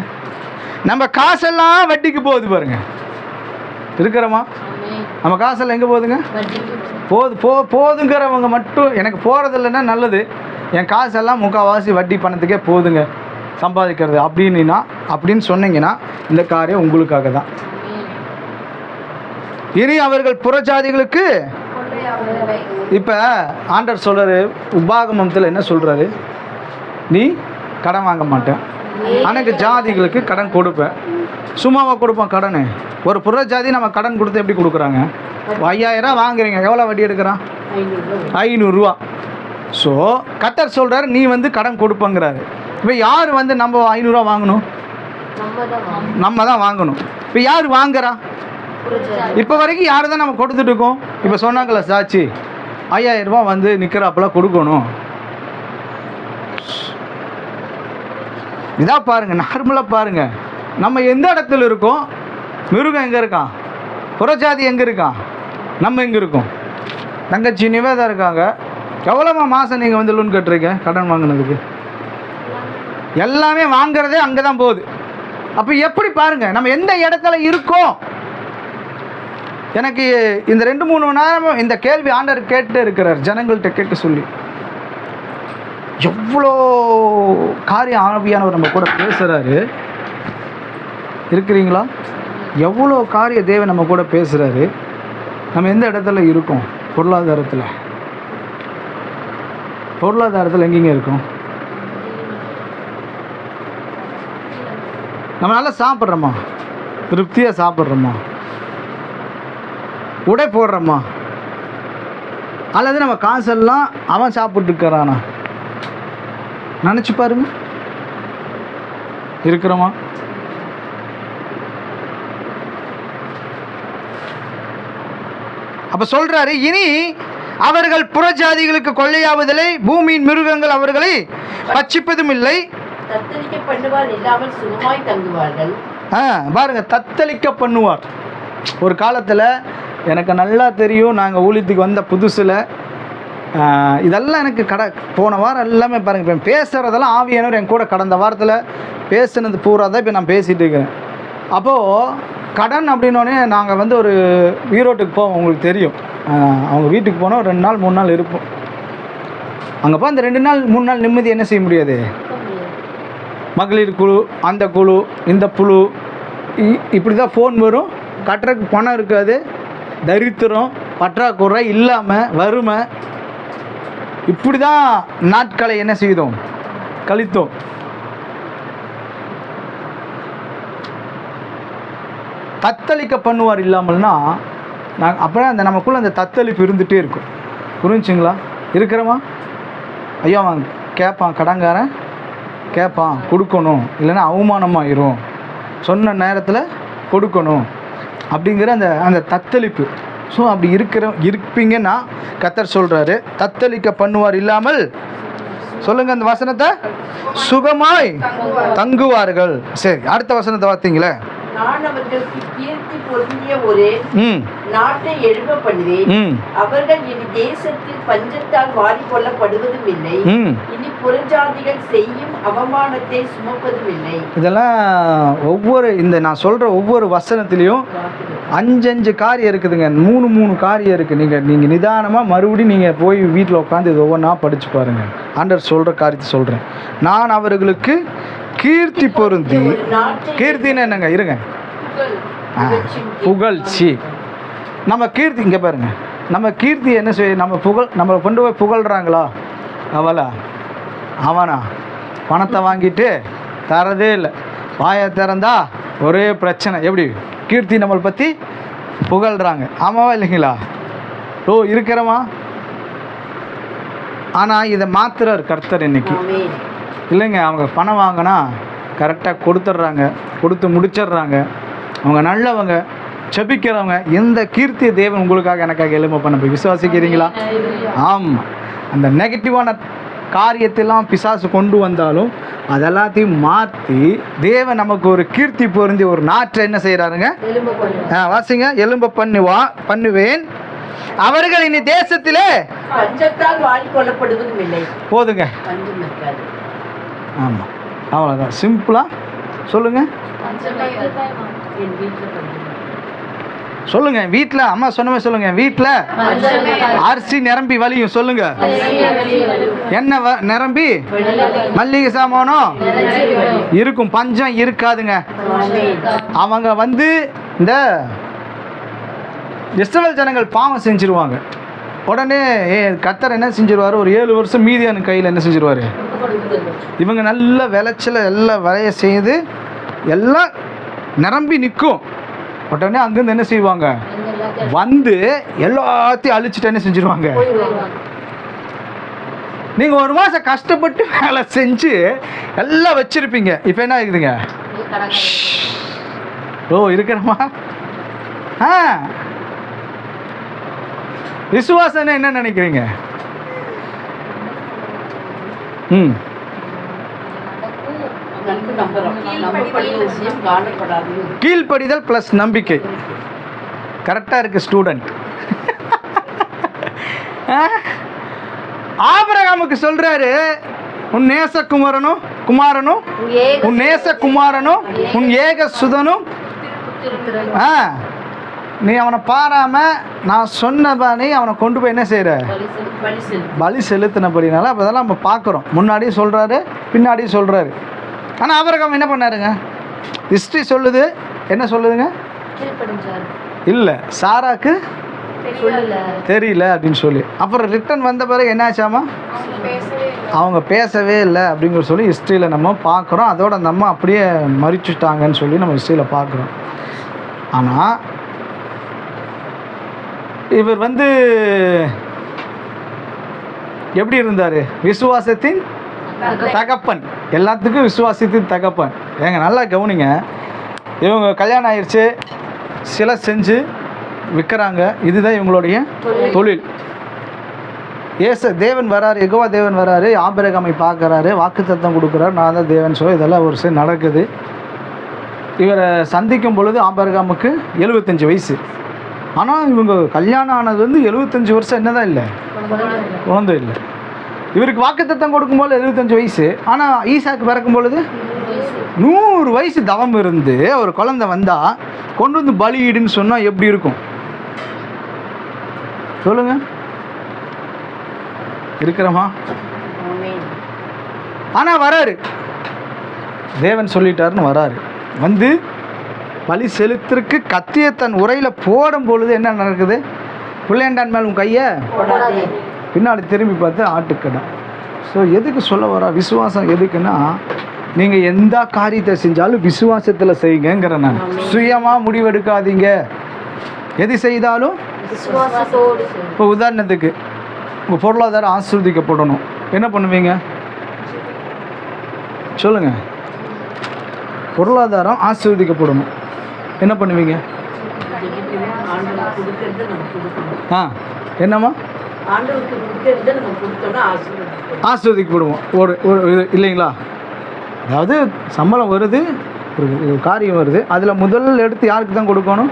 நம்ம காசெல்லாம் வட்டிக்கு போகுது பாருங்க. இருக்கிறோமா? நம்ம காசெல்லாம் எங்கே போகுதுங்க? போதுங்கிறவங்க மட்டும், எனக்கு போகிறது இல்லைன்னா நல்லது, என் காசெல்லாம் முக்கால்வாசி வட்டி பணத்துக்கே போதுங்க சம்பாதிக்கிறது அப்படின்னு சொன்னீங்கன்னா இந்த காரியம் உங்களுக்காக தான். இனி அவர்கள் புறஜாதிகளுக்கு இப்போ ஆண்டவர் சொல்கிறாரு உபாகமத்தில் என்ன சொல்கிறாரு, நீ கடன் வாங்க மாட்டேன், அனைத்து ஜாதிகளுக்கு கடன் கொடுப்பேன். சும்மாவா கொடுப்போம் கடன்? ஒரு புற ஜாதி நம்ம கடன் கொடுத்து எப்படி கொடுக்குறாங்க? 5000 வாங்குறீங்க, எவ்வளோ வட்டி எடுக்கிறான்? 500 ஸோ கர்த்தர் சொல்கிறார் நீ வந்து கடன் கொடுப்பங்கிறாரு. இப்போ யார் வந்து நம்ம 500 வாங்கணும்? நம்ம தான் வாங்கணும். இப்போ யார் வாங்குறா? இப்போ வரைக்கும் யார் தான் நம்ம கொடுத்துட்டு இருக்கோம்? இப்போ சொன்னாங்களே சாட்சி, 5000 வந்து நிற்கிறாப்பெல்லாம் கொடுக்கணும். இதாக பாருங்கள், நார்மலாக பாருங்கள், நம்ம எந்த இடத்துல இருக்கோம்? மிருகம் எங்கே இருக்கான்? புறஜாதி எங்கே இருக்கான்? நம்ம எங்கே இருக்கோம்? தங்கச்சி நிவேதா இருக்காங்க. எவ்வளோமா மாதம் நீங்கள் வந்து லோன் கட்டுறீங்க கடன் வாங்கினதுக்கு? எல்லாமே வாங்குறதே அங்கே தான் போகுது. அப்போ எப்படி பாருங்கள் நம்ம எந்த இடத்துல இருக்கோம்? எனக்கு இந்த 2-3 மணி நேரம் இந்த கேள்வி ஆண்டவர் கேட்டு இருக்கிறார், ஜனங்கள்கிட்ட கேட்க சொல்லி. எவ்வளோ காரியம் ஆவியானவர் நம்ம கூட பேசுகிறாரு. இருக்கிறீங்களா? எவ்வளோ காரிய தேவன் நம்ம கூட பேசுகிறாரு. நம்ம எந்த இடத்துல இருக்கோம்? பொருளாதாரத்தில் எங்கேங்க இருக்கோம்? நம்ம நல்லா சாப்பிட்றோமா? திருப்தியாக சாப்பிட்றோமா? உடை போடுறோமா? அல்லது நம்ம காசெல்லாம் அவன் சாப்பிட்டுருக்கிறானா? நினச்சி பாருங்க, இருக்கிறோமா? அப்போ சொல்கிறாரு, இனி அவர்கள் புறஜாதிகளுக்கு கொள்ளையாவதில்லை, பூமியின் மிருகங்கள் அவர்களை பட்சிப்பதும் இல்லை, தத்தளிக்க பண்ணுவார் இல்லாமல் சுகமாய் தங்குவார்கள். பாருங்க, தத்தளிக்க பண்ணுவார். ஒரு காலத்தில் எனக்கு நல்லா தெரியும், நாங்கள் ஊழியத்துக்கு வந்த புதுசில் இதெல்லாம் எனக்கு போன வாரம் எல்லாமே பாருங்கள், இப்போ பேசுகிறதெல்லாம் ஆவியானவர் என் கூட கடந்த வாரத்தில் பேசுனது பூரா தான் இப்போ நான் பேசிகிட்டு இருக்கிறேன். அப்போது கடன் அப்படின்னோடனே நாங்கள் வந்து ஒரு ஈரோட்டுக்கு போவோம், உங்களுக்கு தெரியும். அவங்க வீட்டுக்கு போனால் 2 நாள் 3 நாள் இருப்போம். அங்கே போய் அந்த 2 நாள் 3 நாள் நிம்மதி என்ன செய்ய முடியாது. மகளிர் குழு, அந்த குழு, இந்த குழு, இப்படி தான் ஃபோன் வரும். கட்டுறதுக்கு பணம் இருக்காது, தரித்திரம், பற்றாக்குறை இல்லாமல் வறுமை, இப்படி தான் நாட்களை என்ன செய்தோம், கழித்தோம். தத்தளிக்க பண்ணுவார் இல்லாமல்னா நாங்கள் அப்புறம் அந்த நமக்குள்ளே அந்த தத்தளிப்பு இருந்துகிட்டே இருக்கும். புரிஞ்சுங்களா? இருக்கிறோமா? ஐயா அவன் கேட்பான், கடன்காரன் கேட்பான், கொடுக்கணும், இல்லைன்னா அவமானமாயிரும், சொன்ன நேரத்தில் கொடுக்கணும் அப்படிங்கிற அந்த அந்த தத்தளிப்பு. ஸோ அப்படி இருப்பீங்கன்னா கர்த்தர் சொல்கிறாரு, தத்தளிக்க பண்ணுவார் இல்லாமல், சொல்லுங்கள் அந்த வசனத்தை, சுகமாய் தங்குவார்கள். சரி, அடுத்த வசனத்தை பார்த்தீங்களே, நான் அவர்களுக்கு கீர்த்தி பொருந்திய ஒரு நாட்டை எழுப்ப பண்ணுவேன். அவர்கள் இனி தேசத்தில் பஞ்சத்தால் வாரி கொள்ளப்படுவதும் இல்லை, இனி புறஜாதிகள் செய்யும் அவமானத்தை சுமப்பதும் இல்லை. இதெல்லாம் ஒவ்வொரு இந்த நான் சொல்ற ஒவ்வொரு வசனத்திலையும் 5 காரியம் இருக்குதுங்க, 3 காரியம் இருக்குது. நீங்கள் நிதானமாக மறுபடியும் நீங்கள் போய் வீட்டில் உட்காந்து இது ஒவ்வொன்றா படித்து பாருங்கள். ஆண்டவர் சொல்கிற காரியத்தை சொல்கிறேன். நான் அவர்களுக்கு கீர்த்தி பொருந்தி, கீர்த்தின்னு என்னங்க, இருங்க, புகழ்ச்சி. நம்ம கீர்த்தி இங்கே பாருங்க, நம்ம கீர்த்தி என்ன செய்ய, நம்ம கொண்டு போய் புகழ்கிறாங்களா? அவனா பணத்தை வாங்கிட்டு தரதே இல்லை, வாயை திறந்தா ஒரே பிரச்சனை. எப்படி கீர்த்தி நம்மளை பற்றி புகழ்கிறாங்க, ஆமாவா இல்லைங்களா? இருக்கிறோமா? ஆனால் இதை மாத்துறார் கர்த்தர் இன்னைக்கு, இல்லைங்க. அவங்க பணம் வாங்கினா கரெக்டாக கொடுத்துட்றாங்க, கொடுத்து முடிச்சிடுறாங்க. அவங்க நல்லவங்க, செபிக்கிறவங்க. எந்த கீர்த்திய தேவன் உங்களுக்காக எனக்காக எழும்ப பண்ண போய் விசுவாசிக்கிறீங்களா? ஆமாம். அந்த நெகட்டிவான காரியத்தெல்லாம் பிசாசு கொண்டு வந்தாலும் அதெல்லாத்தையும் மாற்றி தேவன் நமக்கு ஒரு கீர்த்தி பொருந்தி ஒரு நாற்றை என்ன செய்கிறாருங்க? வாசிங்க, எலும்ப பண்ணுவேன். அவர்கள் இனி தேசத்திலே பஞ்சத்தால் வாரி கொள்ளப்படுவதும் இல்லை. போதுங்க, ஆமாம், அவ்வளோதான். சிம்பிளாக சொல்லுங்கள், சொல்லுங்க. வீட்டில் அம்மா சொன்னவே சொல்லுங்க, வீட்டில் அரிசி நிரம்பி வலியும் சொல்லுங்க, என்ன நிரம்பி மல்லிகை சாமானம் இருக்கும், பஞ்சம் இருக்காதுங்க. அவங்க வந்து இந்த இஸ்ரவேல் ஜனங்கள் பாவம் செஞ்சிருவாங்க. உடனே கர்த்தர் என்ன செஞ்சிருவார், ஒரு 7 வருஷம் மீதியான கையில் என்ன செஞ்சிருவார், இவங்க நல்ல விளைச்சல எல்லாம் விளைய செய்து எல்லாம் நிரம்பி நிற்கும். உடனே அங்கேருந்து என்ன செய்வாங்க, வந்து எல்லாத்தையும் அழிச்சிட்டு என்ன செஞ்சிருவாங்க. நீங்கள் ஒரு மாதம் கஷ்டப்பட்டு வேலை செஞ்சு எல்லாம் வச்சுருப்பீங்க, இப்போ என்ன ஆகுதுங்க, ஓ இருக்கிறமா. விசுவாசம்னா என்ன நினைக்கிறீங்க? கீழ்ப்படிதல் ப்ளஸ் நம்பிக்கை. கரெக்டாக இருக்கு ஸ்டூடெண்ட். ஆபிரகாமுக்கு சொல்றாரு, உன் நேசகுமாரனும் உன் நேசகுமாரனும் உன் ஏக சுதனும் நீ அவனை பாராம நான் சொன்னபானே அவனை கொண்டு போய் என்ன செய்யற, பலி செலுத்தினபடினால. அப்போ அதெல்லாம் நம்ம பார்க்குறோம், முன்னாடியும் சொல்கிறாரு பின்னாடியும் சொல்கிறாரு. ஆனால் ஆபிரகாம் என்ன பண்ணாருங்க, ஹிஸ்ட்ரி சொல்லுது, என்ன சொல்லுதுங்க, இல்லை சாராக்கு தெரியல அப்படின்னு சொல்லி. அப்புறம் ரிட்டன் வந்த பிறகு என்ன ஆச்சாமா, அவங்க பேசவே இல்லை அப்படிங்கிற சொல்லி ஹிஸ்ட்ரியில் நம்ம பார்க்குறோம். அதோட அந்த அம்மா அப்படியே மறிச்சுட்டாங்கன்னு சொல்லி நம்ம ஹிஸ்ட்ரியில் பார்க்குறோம். ஆனால் இவர் வந்து எப்படி இருந்தார், விசுவாசத்தின் தகப்பன், எல்லாத்துக்கும் விசுவாசத்தின் தகப்பன். ஏங்க நல்லா கவனிங்க, இவங்க கல்யாணம் ஆயிடுச்சு, சிலை செஞ்சு விற்கிறாங்க, இதுதான் இவங்களுடைய தொழில். தேவன் வராரு, யெகோவா தேவன் வராரு, ஆபிரகாமை பார்க்குறாரு, வாக்குத்தத்தம் கொடுக்குறாரு, நான் தான் தேவன் சொல்லி இதெல்லாம் ஒரு சரி நடக்குது. இவரை சந்திக்கும் பொழுது ஆபிரகாமுக்கு 75 வயசு. ஆனால் இவங்க கல்யாணம் ஆனது வந்து 75 வருஷம் என்னதான் இல்லை, குழந்தை இல்லை. இவருக்கு வாக்குத்தத்தம் கொடுக்கும்போது 75 வயசு. ஆனால் ஈசாக்கு பிறக்கும் பொழுது 100 வயசு தவம் இருந்து ஒரு குழந்தை வந்தால் கொண்டு வந்து பலியிடுன்னு சொன்னால் எப்படி இருக்கும் சொல்லுங்க, இருக்கிறோமா? ஆனால் வராரு, தேவன் சொல்லிட்டாருன்னு வராரு. வந்து பலி செலுத்திற்கு கத்திய தன் உரையில் போடும் பொழுது என்ன நடக்குது, பிள்ளைண்டான் மேல் உன் கையை பின்னாடி திரும்பி பார்த்து ஆட்டுக்கடை. ஸோ எதுக்கு சொல்ல வரா, விசுவாசம் எதுக்குன்னா, நீங்கள் எந்த காரியத்தை செஞ்சாலும் விசுவாசத்தில் செய்யுங்கிற. நான் சுயமாக முடிவெடுக்காதீங்க, எது செய்தாலும். இப்போ உதாரணத்துக்கு உங்கள் பொருளாதாரம் ஆசீர்வதிக்கப்படணும், என்ன பண்ணுவீங்க சொல்லுங்கள், பொருளாதாரம் ஆசீர்வதிக்கப்படணும் என்ன பண்ணுவீங்க, என்னம்மா ஆசீர்வதிக்கப்படுவோம். ஒரு இது இல்லைங்களா, அதாவது சம்பளம் வருது, ஒரு காரியம் வருது, அதில் முதல் எடுத்து யாருக்கு தான் கொடுக்கணும்,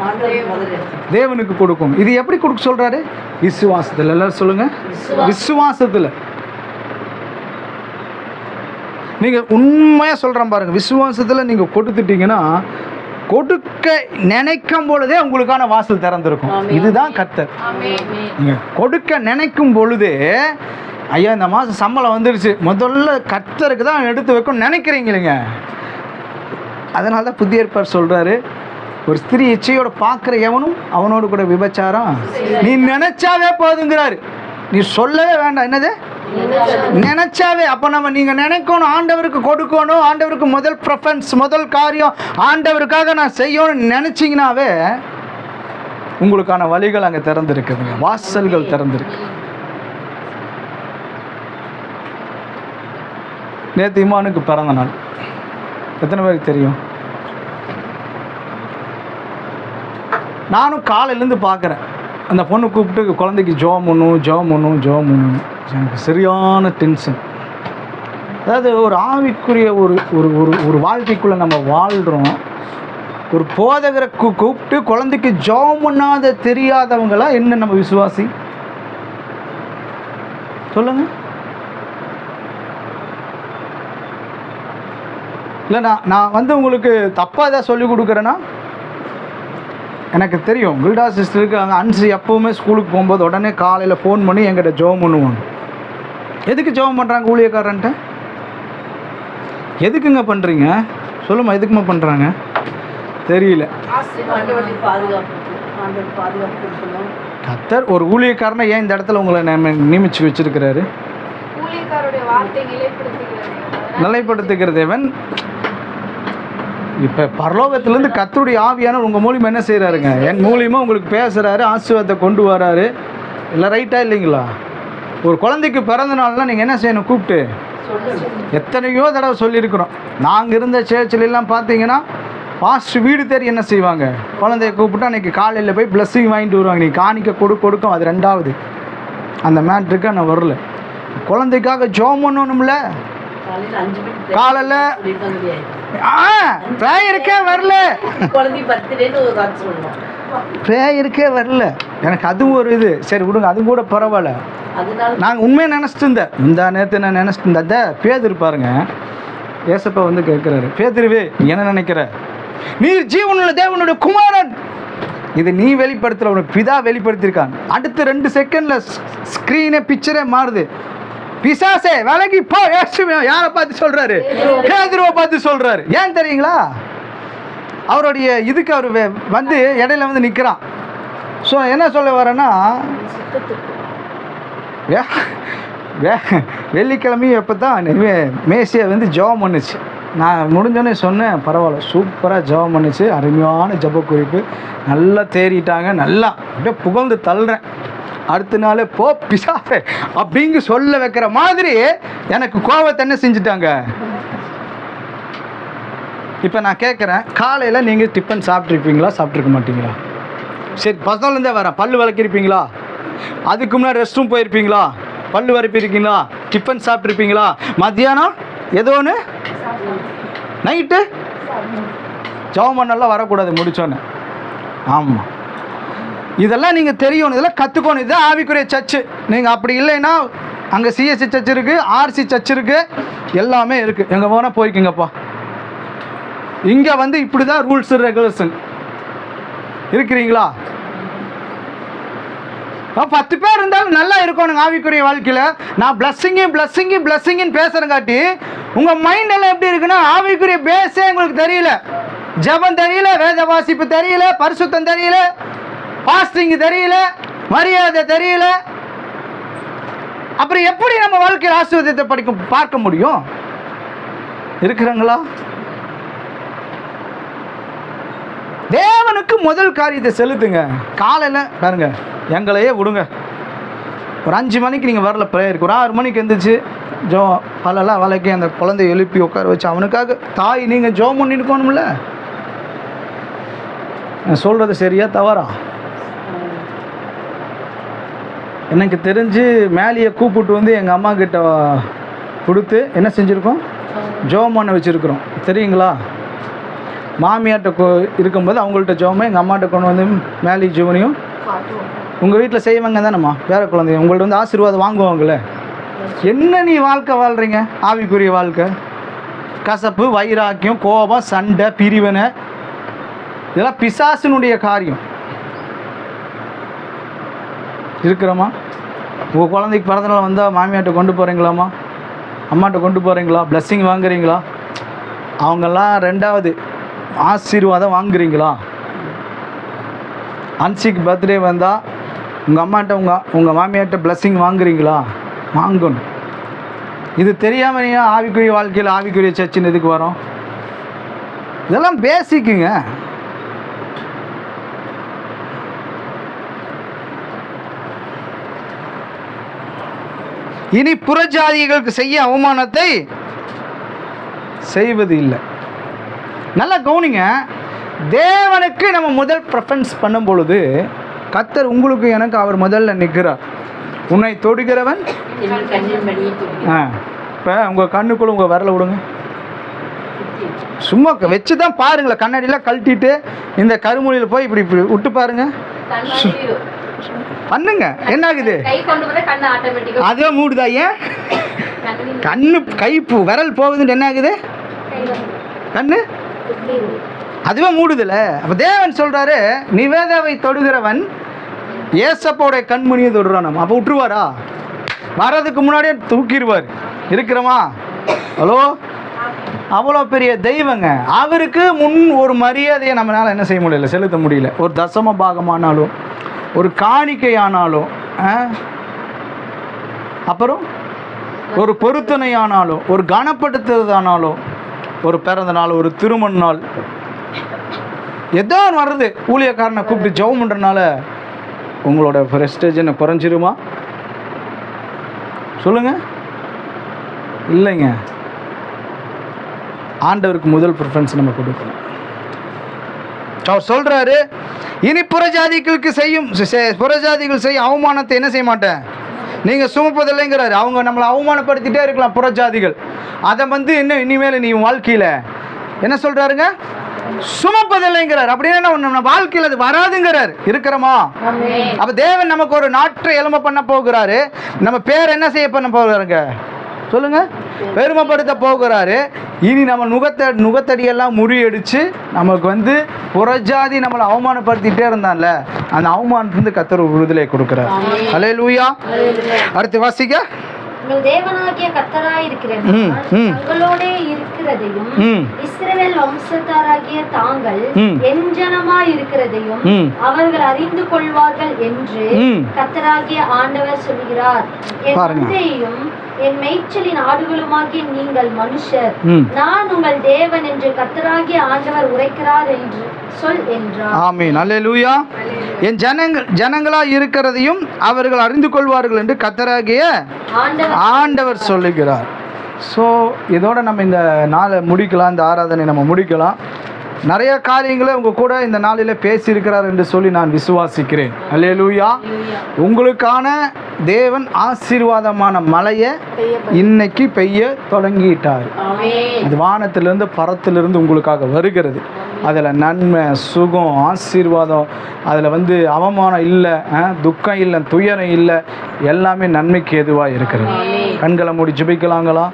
தேவனுக்கு கொடுக்கணும். இது எப்படி கொடுக்க சொல்கிறாரு, விசுவாசத்தில். எல்லாரும் சொல்லுங்கள், விசுவாசத்தில். நீங்கள் உண்மையாக சொல்கிறேன் பாருங்கள், விசுவாசத்தில் நீங்கள் கொடுத்துட்டீங்கன்னா கொடுக்க நினைக்கும் பொழுதே உங்களுக்கான வாசல் திறந்திருக்கும். இதுதான் கர்த்தர். நீங்கள் கொடுக்க நினைக்கும் பொழுதே, ஐயா இந்த மாதம் சம்பளம் வந்துருச்சு, முதல்ல கர்த்தருக்கு தான் எடுத்து வைக்கணும்னு நினைக்கிறீங்க இல்லைங்க. அதனால தான் புதிய ஏற்பாடு சொல்கிறாரு, ஒரு ஸ்திரீ இச்சையோட பார்க்குற எவனும் அவனோடு கூட விபச்சாரம் நீ நினைச்சாவே போதுங்கிறாரு. நீ சொல்லவே வேண்டாம், என்னது நினைச்சாவே. அப்போ நம்ம நீங்கள் நினைக்கணும், ஆண்டவருக்கு கொடுக்கணும், ஆண்டவருக்கு முதல் ப்ரிஃபரன்ஸ், முதல் காரியம் ஆண்டவருக்காக நான் செய்யணும்னு நினச்சிங்கனாவே உங்களுக்கான வழிகள் அங்கே திறந்துருக்குதுங்க, வாசல்கள் திறந்துருக்கு. நேற்று இமானுக்கு பிறந்த நாள், எத்தனை பேருக்கு தெரியும்? நானும் காலையிலேருந்து பார்க்குறேன், அந்த பொண்ணு கூப்பிட்டு குழந்தைக்கு ஜோம் பண்ணும். எனக்கு சரியான டென்ஷன். அதாவது ஒரு ஆவிக்குரிய ஒரு ஒரு ஒரு ஒரு வாழ்க்கைக்குள்ளே நம்ம வாழ்கிறோம். ஒரு போதகரை கூப்பிட்டு குழந்தைக்கு ஜோம் பண்ணாத தெரியாதவங்களாம் என்ன நம்ம விசுவாசி சொல்லுங்க? இல்லை நான் வந்து உங்களுக்கு தப்பாக எதாவது சொல்லிக் கொடுக்குறேன்னா, எனக்கு தெரியும் கில்டா சிஸ்டருக்கு அங்கே அன்சி எப்போவுமே ஸ்கூலுக்கு போகும்போது உடனே காலையில் ஃபோன் பண்ணி எங்கிட்ட ஜெபம் பண்ணுவாங்க. எதுக்கு ஜெபம் பண்ணுறாங்க ஊழியக்காரன்ட்ட? எதுக்குங்க பண்ணுறீங்க சொல்லுமா, எதுக்குமா பண்ணுறாங்க தெரியல. கர்த்தர் ஒரு ஊழியக்காரனை ஏன் இந்த இடத்துல உங்களை நியமிச்சு வச்சிருக்கிறாரு? ஊழியக்காரருடைய வார்த்தை நிலைப்படுத்துகிற தேவன். இப்போ பரலோகத்திலேருந்து கர்த்தருடைய ஆவியானவர் உங்கள் மூலியமாக என்ன செய்கிறாருங்க? என் மூலியமாக உங்களுக்கு பேசுகிறாரு, ஆசீர்வாதத்தை கொண்டு வராரு. இல்லை ரைட்டா இல்லைங்களா? ஒரு குழந்தைக்கு பிறந்த நாள்னால் நீங்கள் என்ன செய்யணும்? கூப்பிட்டு எத்தனையோ தடவை சொல்லியிருக்கிறோம். நாங்கள் இருந்த சேர்ச்சிலெல்லாம் பார்த்தீங்கன்னா பாஸ்ட் வீடு தேடி என்ன செய்வாங்க? குழந்தைய கூப்பிட்டு அன்றைக்கி காலையில் போய் பிளஸ்ஸிங் வாங்கிட்டு வருவாங்க. நீ காணிக்க கொடுக்கும். அது ரெண்டாவது. அந்த மேட்ருக்கு நான் வரல. குழந்தைக்காக ஜோம் பண்ணணும்ல. காலையில் ப்ரேயருக்கே வரல. ப்ரேயருக்கே வரல. எனக்கு அதுவும் ஒரு இது. சரி விடுங்க, அதுவும் கூட பரவாயில்ல. நாங்கள் உண்மையை நினச்சிட்டு இருந்தேன். இந்த நேரத்தை நான் நினச்சிட்டு இருந்தேன். பேதுரு பாருங்க, ஏசப்பா வந்து கேட்குறாரு, பேதுருவே என்ன நினைக்கிற? நீர் ஜீவனுள்ள தேவனுடைய குமாரன். இது நீ வெளிப்படுத்தல, உனக்கு பிதா வெளிப்படுத்தியிருக்காங்க. அடுத்த 2 செகண்டில் ஸ்க்ரீனே பிக்சரே மாறுது. பிசாசே விலகி போ. யாரை பார்த்து சொல்றாரு? பேதுருவை பார்த்து சொல்றாரு. ஏன் தெரியுங்களா? அவருடைய இதுக்கு அவர் வந்து இடையில வந்து நிற்கிறான். ஸோ என்ன சொல்ல வரேன்னா, வெள்ளிக்கிழமையும் எப்போ தான் மேசியை வந்து ஜெபம் பண்ணுச்சு. நான் முடிஞ்சோடனே சொன்னேன், பரவாயில்ல சூப்பராக ஜெபம் பண்ணுச்சு, அருமையான ஜெப குறிப்பு, நல்லா தேறிட்டாங்க, நல்லா அப்படியே புகழ்ந்து தள்ளுறேன். அடுத்த நாள் போ பிசாசே அப்படிங்க சொல்ல வைக்கிற மாதிரி எனக்கு கோவத்தை என்ன செஞ்சுட்டாங்க. இப்போ நான் கேட்குறேன், காலையில் நீங்கள் டிஃபன் சாப்பிட்ருப்பீங்களா? சாப்பிட்ருக்க மாட்டீங்களா? சரி, பசங்கள்லேருந்தே வரேன். பல் விளக்கிருப்பீங்களா? அதுக்கு முன்னாடி ரெஸ்ட் ரூம் போயிருப்பீங்களா? பல் வரைப்பிருக்கீங்களா? டிஃபன் சாப்பிட்ருப்பீங்களா? மத்தியானம் ஏதோ ஒன்று, நைட்டு ஜெபம் பண்ணலாம் வரக்கூடாது முடிச்சோன்னு. ஆமாம், இதெல்லாம் நீங்கள் தெரியணும், இதெல்லாம் கற்றுக்கணும். இதுதான் ஆவிக்குரிய சர்ச்சு. நீங்கள் அப்படி இல்லைன்னா அங்கே சிஎஸ்சி சர்ச் இருக்குது, ஆர்சி சர்ச் இருக்குது, எல்லாமே இருக்குது. எங்கே போனால் போய்க்குங்கப்பா. இங்கே வந்து இப்படி தான் ரூல்ஸ் ரெகுலேஷன். இருக்கிறீங்களா? 10 பேர் இருந்தாலும் நல்லா இருக்கணும் ஆவிக்குரிய வாழ்க்கையில். நான் பிளஸ்ஸிங்கு பேசுகிறங்காட்டி உங்கள் மைண்ட் எல்லாம் எப்படி இருக்குன்னா, ஆவிக்குரிய பேஸே உங்களுக்கு தெரியல, ஜெபம் தெரியல, வேத வாசிப்பு தெரியல, பரிசுத்தம் தெரியல, பாஸ்டிங் தெரியல, மரியாதை தெரியல. அப்புறம் எப்படி நம்ம வாழ்க்கையில் ஆசீர்வாதத்தை பார்க்க முடியும்? இருக்கிறாங்களா? தேவனுக்கு முதல் காரியத்தை செலுத்துங்க. காலையில் பாருங்க, எங்களையே விடுங்க. ஒரு 5 மணிக்கு நீங்கள் வரல ப்ரேயருக்கு, ஒரு 6 மணிக்கு எழுந்திரிச்சு பலெல்லாம் வளைக்கி அந்த குழந்தைய எழுப்பி உட்கார வச்சு அவனுக்காக தாய் நீங்கள் ஜோம் பண்ணிட்டு போகணும்ல. நான் சொல்கிறது சரியா தவறா? எனக்கு தெரிஞ்சு மேலேயே கூப்பிட்டு வந்து எங்கள் அம்மா கிட்ட கொடுத்து என்ன செஞ்சுருக்கோம்? ஜோம் பண்ண வச்சுருக்குறோம். தெரியுங்களா? மாமியார்கிட்ட இருக்கும்போது அவங்கள்ட்ட ஜோமே, எங்கள் அம்மாட்ட கொண்டு வந்து மேலே ஜீவனையும் உங்கள் வீட்டில் செய்வாங்க தானேம்மா. வேற குழந்தைங்க உங்கள்ட்ட வந்து ஆசீர்வாதம் வாங்குவாங்களே. என்ன நீ வாழ்க்கை வாழ்கிறீங்க? ஆவிக்குரிய வாழ்க்கை. கசப்பு, வைராக்கியம், கோபம், சண்டை, பிரிவினை, இதெல்லாம் பிசாசினுடைய காரியம். இருக்கிறோமா? உங்கள் குழந்தைக்கு பிறந்தநாள் வந்தால் மாமியார்ட்ட கொண்டு போகிறீங்களாம்மா? அம்மாட்ட கொண்டு போகிறீங்களா? பிளஸ்ஸிங் வாங்குறீங்களா? அவங்கெல்லாம் ரெண்டாவது. ஆசீர்வாதம் வாங்குறீங்களா? அன்சிக்கு பர்த்டே வந்தால் உங்கள் அம்மாட்ட உங்கள் மாமியார்ட்ட பிளஸ்ஸிங் வாங்குறீங்களா? வாங்கணும். இது தெரியாமல் நீ ஆவிக்குரிய வாழ்க்கையில் ஆவிக்குரிய சர்ச்சின்னு எதுக்கு வரோம்? இதெல்லாம் பேசிக்குங்க. இனி புறஜாதிகளுக்கு செய்ய அவமானத்தை செய்வது இல்லை. நல்லா கவனிங்க. தேவனுக்கு நம்ம முதல் ப்ரெஃபரன்ஸ் பண்ணும் பொழுது கர்த்தர் உங்களுக்கு எனக்கு அவர் முதல்ல நிற்கிறார். உன்னை தொடுகிறவன் இப்போ உங்கள் கண்ணுக்குள்ளே உங்கள் விரலை விடுங்க. சும்மா வச்சு தான் பாருங்களேன். கண்ணாடியில் கழட்டிட்டு இந்த கருமொழியில் போய் இப்படி இப்படி விட்டு பாருங்க, பண்ணுங்க. என்ன ஆகுது? அதே மூடுதா? ஏன் கண்ணு கைப்பு விரல் போகுதுன்னு என்ன ஆகுது? கண்ணு அதுவே மூடுதுல. அப்போ தேவன் சொல்றாரு, நிவேதாவை தொடுகிறவன் ஏசப்போடைய கண்மணியை தொடுறான். நம்ம அப்போ விட்டுருவாரா? வர்றதுக்கு முன்னாடியே தூக்கிடுவார். இருக்கிறோமா? ஹலோ, அவ்வளோ பெரிய தெய்வங்க. அவருக்கு முன் ஒரு மரியாதையை நம்மளால் என்ன செய்ய முடியல, செலுத்த முடியல. ஒரு தசம பாகமானாலும் ஒரு காணிக்கையானாலும், அப்புறம் ஒரு பொருத்தனையானாலும், ஒரு கனப்படுத்துறதானாலும், ஒரு பிறந்த நாள், ஒரு திருமண நாள், ஏதோ வர்றது, ஊழியக்காரனை கூப்பிட்டு ஜெபம் பண்ணுறதுனால உங்களோட ப்ரெஸ்டேஜ் என்ன குறைஞ்சிருமா? சொல்லுங்க. இல்லைங்க. ஆண்டவருக்கு முதல் ப்ரிஃபரன்ஸ் நம்ம கொடுக்கணும். அவர் சொல்றாரு, இனி புறஜாதிகளுக்கு புறஜாதிகள் செய்யும் அவமானத்தை என்ன செய்ய மாட்டேன், நீங்க சுமப்பதில்லைங்கிறாரு. அவங்க நம்மளை அவமானப்படுத்திட்டே இருக்கலாம் புறஜாதிகள், அதை என்ன இனிமேல் நீ வாழ்க்கையில என்ன சொல்றாருங்க, சுமப்பதில்லைங்கிறார். அப்படின்னா நம்ம வாழ்க்கையில் அது வராதுங்கிறார். இருக்கிறோமா? அப்ப தேவன் நமக்கு ஒரு நாட்டை எலும்ப பண்ண போகிறாரு. நம்ம பேர் என்ன செய்ய பண்ண போகிறாருங்க, சொல்லுங்க, பெருமைப்படுத்த போகிறாரு. இனி நம்ம நுகத்தடியெல்லாம் முறியடிச்சு நமக்கு புறஜாதி நம்மளை அவமானப்படுத்திட்டே இருந்தான்ல, அந்த அவமானத்திலிருந்து கர்த்தர் விடுதலை கொடுக்கிறார். அல்லேலூயா. அடுத்து வாசிக்க. உங்கள் தேவனாகிய கர்த்தராய் இருக்கிறேன் தங்களோடே இருக்கிறதையும் இஸ்ரவேல் வம்சத்தாராகிய தாங்கள் என் ஜனமாய் இருக்கிறதையும் அவர்கள் அறிந்து கொள்வார்கள் என்று கர்த்தராகிய ஆண்டவர் சொல்கிறார். என் தந்தையும் என் மேய்ச்சலின் ஆடுகளுமாகிய நீங்கள் மனுஷர், நான் உங்கள் தேவன் என்று கர்த்தராகிய ஆண்டவர் உரைக்கிறார் என்று சொல் என்றார். ஆமென். அல்லேலூயா. என் ஜனங்களா இருக்கிறதையும் அவர்கள் அறிந்து கொள்வார்கள் என்று கர்த்தராகிய ஆண்டவர் சொல்லுகிறார். ஸோ இதோட நம்ம இந்த நாளை முடிக்கலாம், இந்த ஆராதனை நம்ம முடிக்கலாம். நிறைய காரியங்களை உங்க கூட இந்த நாளில் பேசியிருக்கிறார் என்று சொல்லி நான் விசுவாசிக்கிறேன். அல்லேலூயா. உங்களுக்கான தேவன் ஆசீர்வாதமான மழையை இன்னைக்கு பெய்ய தொடங்கிட்டார். அது வானத்திலிருந்து பரத்திலிருந்து உங்களுக்காக வருகிறது. அதில் நன்மை, சுகம், ஆசீர்வாதம், அதில் அவமானம் இல்லை, துக்கம் இல்லை, துயரம் இல்லை, எல்லாமே நன்மைக்கு எதுவாக இருக்கிறது. கண்களை மூடி ஜெபிக்கலாங்களா?